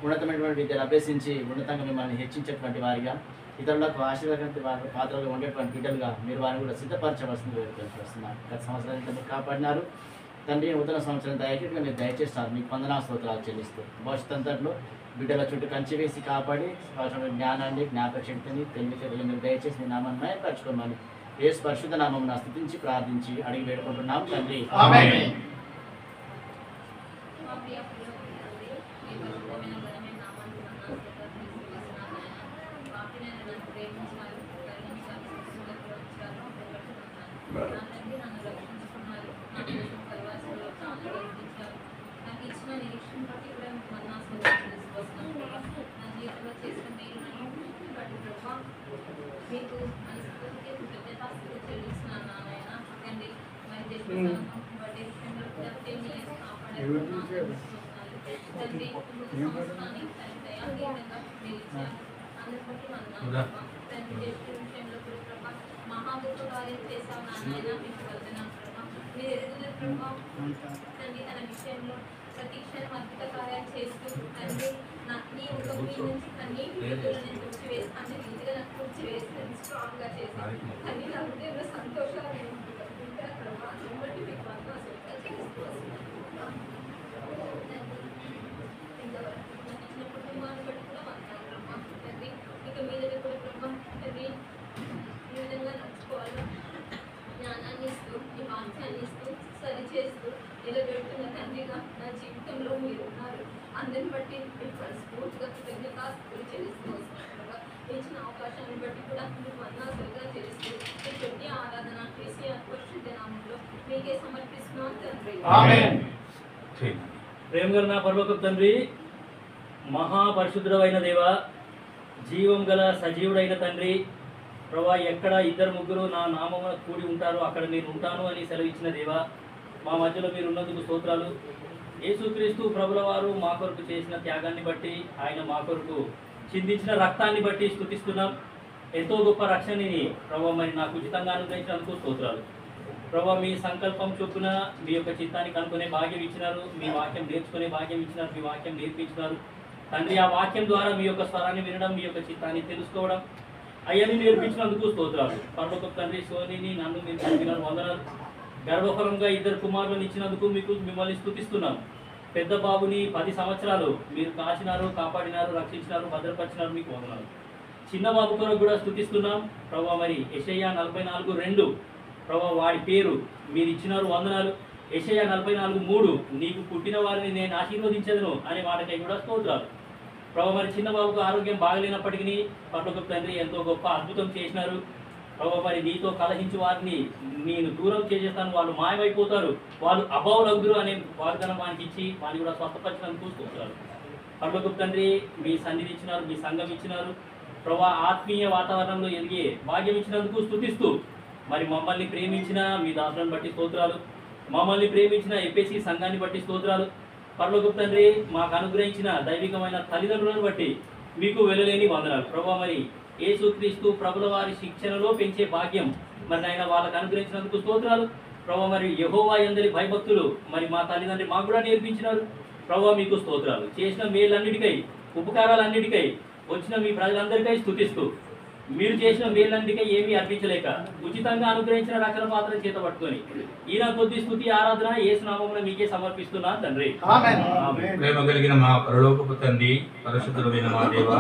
ఉన్నతమైనటువంటి విద్యను అభ్యసించి ఉన్నతంగా మిమ్మల్ని హెచ్చించేటువంటి వారిగా ఇతరులకు ఆశీర్వాదటువంటి పాత్రలుగా ఉండేటువంటి బిడ్డలుగా మీరు వారిని కూడా సిద్ధపరచవలసింది వేడుకొని వస్తున్నాం. గత సంవత్సరానికి మీరు కాపాడినారు తండ్రి. నూతన సంవత్సరం దయచేట్టుగా మీరు దయచేస్తారు. మీకు వందనాలు స్తోత్రాలు చెల్లిస్తూ భవిష్యత్ అంతట్లో బిడ్డల చుట్టూ కంచి వేసి కాపాడి అవసరమైన జ్ఞానాన్ని జ్ఞాపక శక్తిని తెలివితేటలు మీరు దయచేసి మీ నామాన్ని మయపరచుకోమని యేసు పరిశుద్ధ నామమున స్తుతించి ప్రార్థించి అడిగి వేడుకుంటున్నాం తండ్రి. ఆమేన్. అందరిని బట్టి స్ఫూర్తిగా కృతజ్ఞతాస్తుతులు చెల్లిస్తూ ఇచ్చిన అవకాశాన్ని బట్టి కూడా మీకు వందనాలుగా చెల్లిస్తూ ఈ చెడ్డి ఆరాధన కేసీఆర్ పరిశుద్ధ నామంలో మీకే సమర్పిస్తున్నాం తండ్రి. ఆమేన్. ప్రేమ గల నా పరలోకపు తండ్రి, మహాపరిశుద్ధుడైన దేవ, జీవం గల సజీవుడైన తండ్రి, ప్రభా ఎక్కడ 2-3 నా నామమున కూడి ఉంటారో అక్కడ నేను ఉంటాను అని సెలవిచ్చిన దేవ, మా మధ్యలో మీరు ఉన్నందుకు స్తోత్రాలు. యేసుక్రీస్తు ప్రభుల వారు మా కొరకు చేసిన త్యాగాన్ని బట్టి, ఆయన మా కొరకు చిందించిన రక్తాన్ని బట్టి స్తుతిస్తున్నాం. ఎంతో గొప్ప రక్షణని ప్రభా మరి నాకు ఉచితంగా అనుగ్రహించినందుకు స్తోత్రాలు. ప్రభా మీ సంకల్పం చొప్పున మీ యొక్క చిత్తాన్ని కనుక్కునే భాగ్యం ఇచ్చినారు, మీ వాక్యం నేర్చుకునే భాగ్యం ఇచ్చినారు, మీ వాక్యం నేర్పించినారు తండ్రి. ఆ వాక్యం ద్వారా మీ యొక్క స్వరాన్ని వినడం, మీ యొక్క చిత్తాన్ని తెలుసుకోవడం అవన్నీ నేర్పించినందుకు స్తోత్రాలు. పరలోకపు తండ్రి సోనిని నన్ను మీరు చదివినారు, వందనాలు. గర్భఫలంగా 2 కుమారులను ఇచ్చినందుకు మిమ్మల్ని స్తుతిస్తున్నాం. పెద్ద బాబుని 10 సంవత్సరాలు మీరు కాచినారు, కాపాడినారు, రక్షించినారు, భద్రపరిచినారు, మీకు వందనాలు. చిన్న బాబు కొరకు కూడా స్తుతిస్తున్నాం ప్రభా. మరి యెషయా 44:2 ప్రభా వాడి పేరు మీరు ఇచ్చినారు, వందనాలు. యెషయా 44:3 నీకు పుట్టిన వారిని నేను ఆశీర్వదించదును అనే మాటకై కూడా స్తోత్రాలు ప్రభా. మరి చిన్న బాబుకు ఆరోగ్యం బాగలేనప్పటికీ పరలోకపు తండ్రి ఎంతో గొప్ప అద్భుతం చేసినారు ప్రభా. మరి నీతో కలహించి వారిని నేను దూరం చేసేస్తాను, వాళ్ళు మాయమైపోతారు, వాళ్ళు అభావులగుదురు అనే వాగ్దానం వానికి ఇచ్చి వారిని కూడా స్వస్థపరిచినందుకు స్తోత్రాలు పరలోకపు తండ్రి. మీ సన్నిధి ఇచ్చినారు, మీ సంఘం ఇచ్చినారు ప్రభా. ఆత్మీయ వాతావరణంలో ఎదిగే భాగ్యం ఇచ్చినందుకు స్తుతిస్తూ మరి మమ్మల్ని ప్రేమించిన మీ దాసులను బట్టి స్తోత్రాలు, మమ్మల్ని ప్రేమించిన ఎఫెసీ సంఘాన్ని బట్టి స్తోత్రాలు పరలోకపు తండ్రి. మాకు అనుగ్రహించిన దైవికమైన తల్లిదండ్రులను బట్టి మీకు వెళ్ళలేని వందనాలు ప్రభా. మరి యేసుక్రీస్తు ప్రభుల వారి శిక్షణలో పెంచే భాగ్యం మరి ఆయన వాళ్ళకు అనుగ్రహించినందుకు స్తోత్రాలు ప్రభా. మరి యెహోవా యందలి భయభక్తులు మరి మా తల్లిదండ్రి మాకు కూడా నేర్పించినారు ప్రభా, మీకు స్తోత్రాలు. చేసిన మేలన్నిటికై, ఉపకారాలన్నిటికై వచ్చిన మీ ప్రజలందరికై స్తుతిస్తూ మీరు చేసిన మేలన్నిటికై ఏమీ అర్పించలేక ఉచితంగా అనుగ్రహించిన రక్షణ పాత్ర చేత పట్టుకొని ఈయన కొద్ది స్తుతి ఆరాధన యేసు నామమున మీకే సమర్పిస్తున్నా తండ్రి. ప్రేమ కలిగిన మా పరలోకపు తండ్రి, పరిశుద్ధుడైన మా దేవ,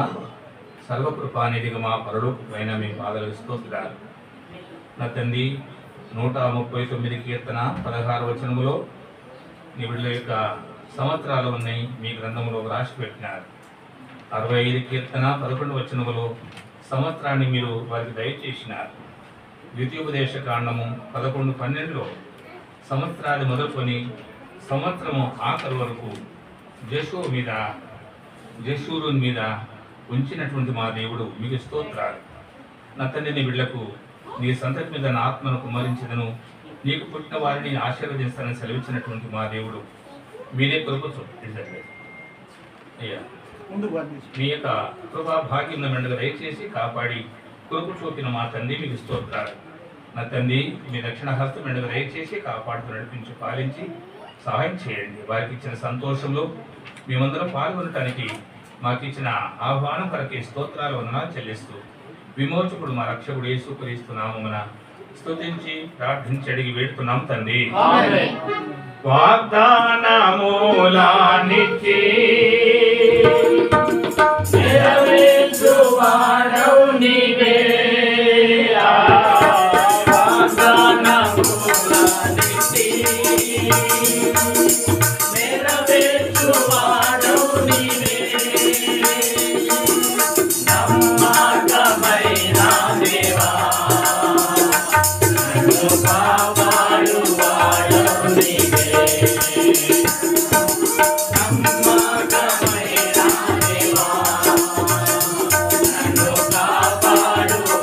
సర్వకృపానిధిగా మా పరలోకమైన మీ పాదాలకు స్తోత్రాలు. నా తండ్రి 139 కీర్తన 16 వచనములో నీ బిడ్డల యొక్క సంవత్సరాలు ఉన్నాయి మీ గ్రంథంలో రాసి పెట్టినారు. 65 కీర్తన 11 వచనములో సంవత్సరాన్ని మీరు వారికి దయచేసినారు. ద్వితీయోపదేశ కాండము 11:12లో సంవత్సరాలు మొదలుకొని సంవత్సరము ఆఖరి వరకు జషూరు మీద ఉంచినటువంటి మా దేవుడు మీకు స్తోత్రాలు. నా తండ్రి నీ బిడ్డలకు నీ సంతతి మీద నా ఆత్మను కుమ్మరించదను, నీకు పుట్టిన వారిని ఆశీర్వదిస్తానని సెలవిచ్చినటువంటి మా దేవుడు మీరే కృప చూపించండి అయ్యా. మీ యొక్క కృపా భాగ్యం మెండుగా దయచేసి కాపాడి కృప చూపిన మా తండ్రి మీకు స్తోత్రాలు. నా తండ్రి మీ దక్షిణ హస్తం మెండుగా దయచేసి కాపాడుతూ నడిపించి పాలించి సహాయం చేయండి. వారికి ఇచ్చిన సంతోషంలో మేమందరం పాల్గొనటానికి మాకు ఇచ్చిన ఆహ్వానం కొరకే స్తోత్రాలు వందనాలు చెల్లిస్తూ విమోచకుడు మా రక్షకుడు యేసుక్రీస్తు నామమున స్తుతించి ప్రార్థించి అడిగి వేడుతున్నాం తండ్రి. వాగ్దానములానిచ్చి నెరవేర్చువాడవు నీవే, వాగ్దానములానిచ్చి నెరవేర్చువాడవు నీవే, నమ్మకమైన దేవా నన్ను కాపాడువాడవు నీవే, నమ్మకమైన దేవా నన్ను కాపాడువాడవు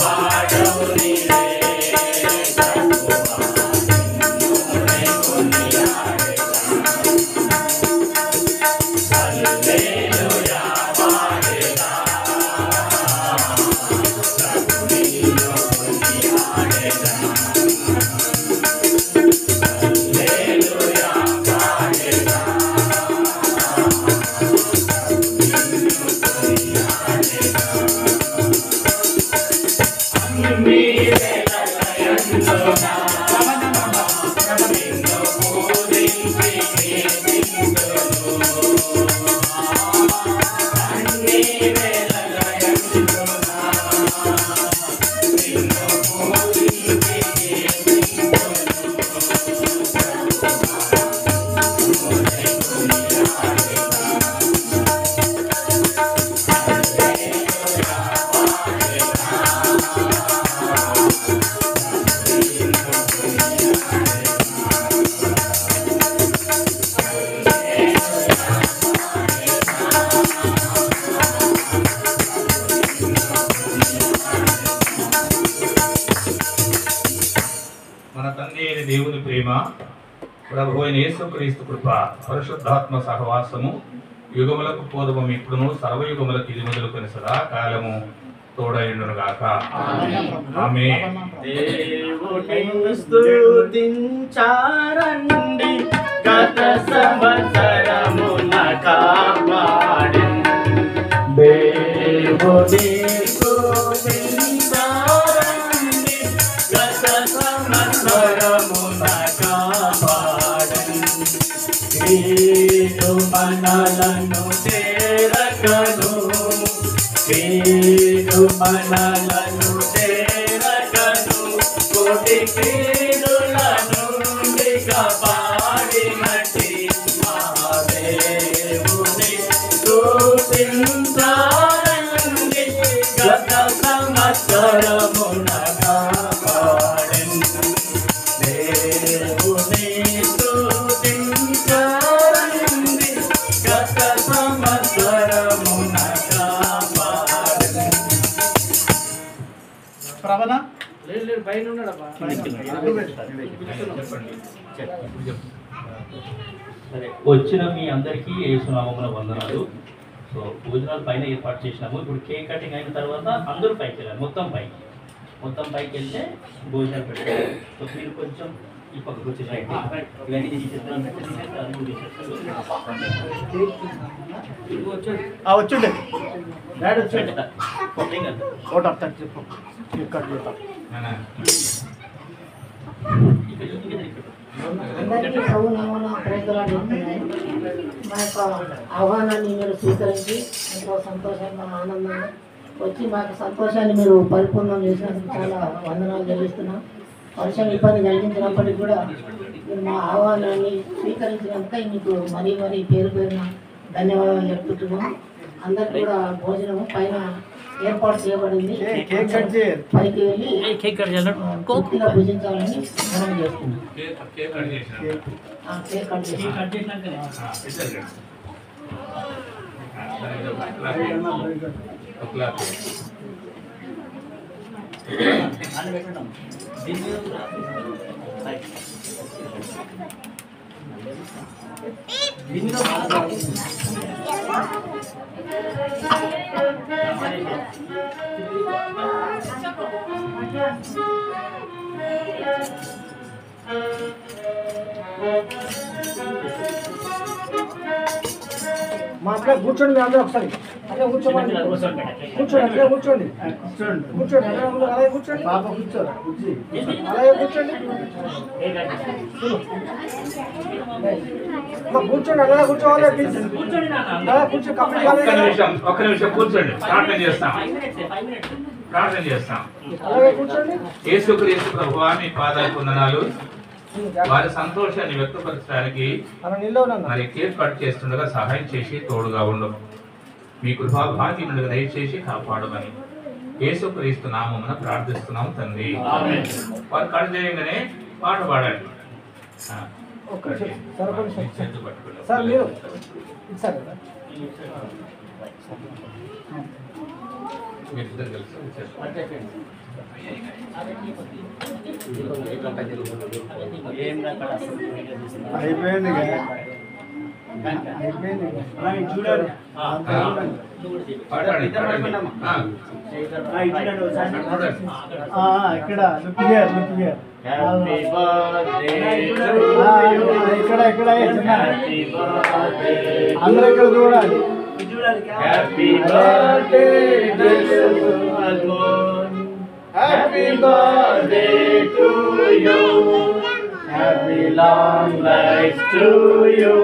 నీవే, హల్లెలూయా పాడేదా, ప్రభునిలో కొనియాడేదా, హల్లెలూయా పాడేదా, అన్ని వేళలయందునా నిన్ను పూజించి కీర్తింతును, అన్ని వేళలయందునా నిన్ను పూజించి మన తండ్రి అయిన దేవుని ప్రేమ, ప్రభు అయిన యేసుక్రీస్తు కృప, పరిశుద్ధాత్మ సహవాసము యుగములకు పూర్వము ఇప్పుడును సర్వయుగములకు ఇది మొదలుకొని సదాకాలము తోడైండును గాక. ఆమేన్. దేవుని స్తుతించారండి, గత సంవత్సరమున కాపాడి దేవుని స్తుతించారండి, గత సంవత్సరమున కాపాడి క్రీస్తు మనలను చేరకను, క్రీస్తు మనలను చేరకను, కోటి కీడుల నుండి కాపాడినట్టి మా దేవుని స్తుతించారండి, గత సంవత్సరమున కాపాడెను. దేవుని స్తుతించారండి, గత సంవత్సరమున కాపాడెను. ప్రవణ లేదు పైన ఉన్నాడబ్బా. చెప్పండి. సరే, వచ్చిన మీ అందరికీ యేసునామమున వందనాలు. సో భోజనాలు పైన ఏర్పాటు చేసినాము. ఇప్పుడు కేక్ కటింగ్ అయిన తర్వాత అందరూ పైకి వెళ్ళాలి, మొత్తం పైకి వెళ్తే భోజనాలు పెట్టాలి. సో మీరు కొంచెం ఈ పక్కకు వచ్చేసరికి ఇవన్నీ తీసేస్తాను. వచ్చుండే డాడీ వచ్చాడు కొట్టింగ్ ఓట అర్థం చెప్పు ఇక్కడ చూద్దాం. అందరికీ ప్రభునామమున ప్రైజ్లాడ్ చెప్తున్నాయి. మా యొక్క ఆహ్వానాన్ని మీరు స్వీకరించి ఎంతో సంతోషంగా ఆనందంగా వచ్చి మాకు సంతోషాన్ని మీరు పరిపూర్ణం చేసినందుకు చాలా వందనాలు చెల్లిస్తున్నాం. వర్షం ఇబ్బంది కలిగించినప్పటికీ కూడా మీరు మా ఆహ్వానాన్ని స్వీకరించినందుక మీకు మరీ పేరు పేరున ధన్యవాదాలు చెప్తున్నాం. అందరికి కూడా భోజనము పైన ఏర్పాటు చేయబడింది. పైకి వెళ్ళి పూర్తిగా భుజించాలని మనం చేస్తున్నాం. కేక్ కట్ చేసి అని పెట్టున్నాం దీని మీద కూడా రైట్ దీని మీద మా అక్కడ కూర్చోండి మీ అందరూ ఒకసారి అదే కూర్చోండి కూర్చోండి అట్లే కూర్చోండి కూర్చోండి అలాగే కూర్చోండి పాప కూర్చోరా అలాగే కూర్చోండి కూర్చోండి అలాగే కూర్చోవాలి అలా కూర్చో ఒక్క నిమిషం కూర్చోండి. ప్రార్థన చేస్తాం. అలాగే కూర్చోండి. యేసుక్రీస్తు ప్రభువా మీ పాదాలకు వందనాలు. వారి సంతోషాన్ని వ్యక్తపరచడానికి మరి కేక్ కట్ చేస్తుండగా సహాయం చేసి తోడుగా ఉండు. మీ కృపా భాగ్యములుగా దయచేసి కాపాడమని యేసుక్రీస్తు నామమున ప్రార్థిస్తున్నాం తండ్రి. వారు కట్ చేయగానే పాట పాడండి. చేతులు పట్టుకోండి. మీరిద్దరు కలిసి అయిపోయింది చూడండి ఇక్కడ ఇక్కడ ఇక్కడ అందరూ ఇక్కడ చూడాలి. Happy birthday Happy birthday to you. Happy long life to you.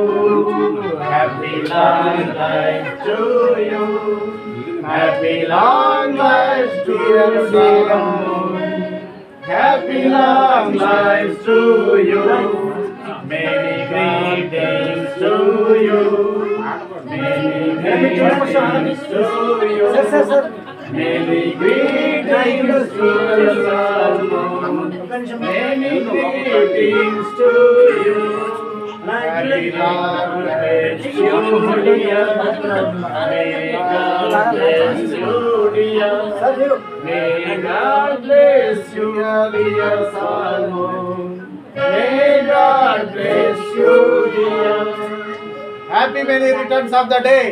Happy long life to you. Happy long life to you. Happy long life to you. Many greetings to you. Many greetings to you. Many greetings to you. Many greetings to you. Happy long life to you. May God bless you, dear. May God bless you, dear Salmon. May God bless you, dear. Happy many returns of the day.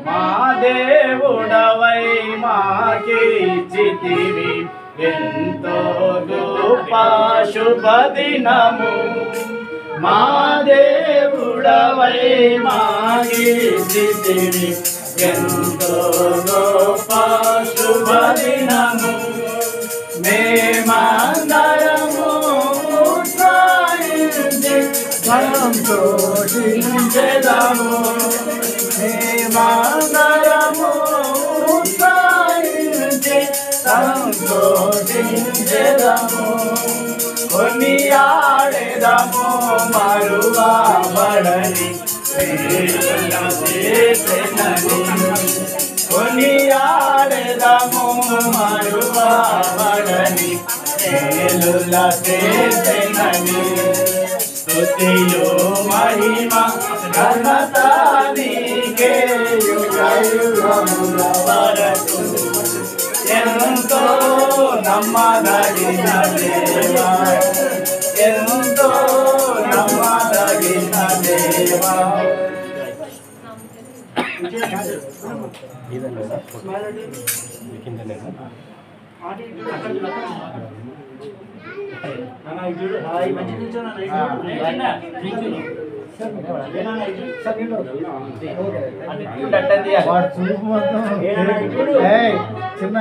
మా దేవుడవై మాకిచ్చితివి ఎంతో గొప్ప శుభదినము. మా దేవుడవై మాకిచ్చితివి ఎంతో గొప్ప శుభదినము. మేమందరము ఉత్సాహించి సంతోషించెదము. మేమందరము ఉత్సాహించి సంతోషించెదము. కొనియాడెదము మరువబడని మేలుల చేసెనని. కొనియాడెదము మరువబడని మేలుల చేసెనని. స్తుతియు మహిమ ఘనత నీకే యుగయుగముల వరకు. ఎంతో నమ్మదగిన దేవా, ఎంతో నమ్మదగిన దేవా. చిన్న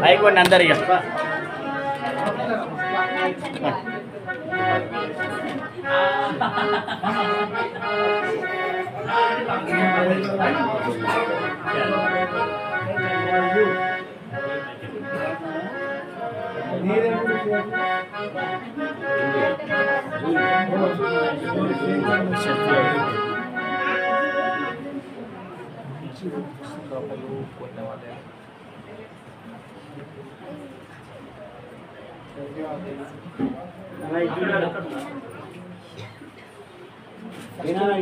అయిపోండి అందరు ఇక.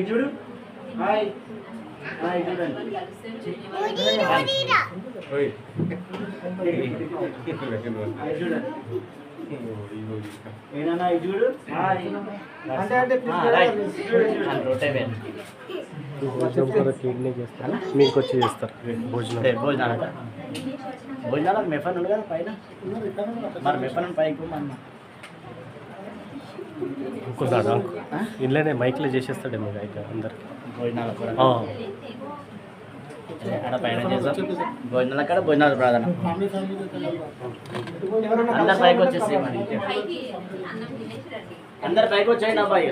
చూడు హాయ్ హాయ్ చూడండి ఏనా చూడు హాయ్ మీకు వచ్చి చేస్తారు భోజనాలకు మెఫన్ ఉంది కదా పైన మరి మెఫన్ పైకి అన్న ఇంకొద్దాడు ఇంట్లోనే మైక్లో చేసేస్తాడేమో అయితే అందరికి భోజనాలు కూడా ఆడ పైన చేస్తాం భోజనాలు అక్కడ భోజనాలు ప్రార్థన అందరు పైకి వచ్చేసి మరి అందరు పైకి వచ్చేయండి అబ్బాయి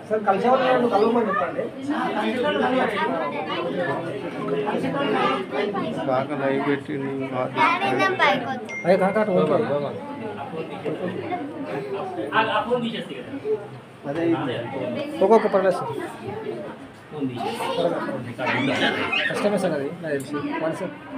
సార్ కలిసే వాళ్ళు కలవమని చెప్పండి. అయ్యే కాకా అదే ఒక్కొక్క పర్లేదు సార్ కష్టమే సార్ అది నాకు తెలిసి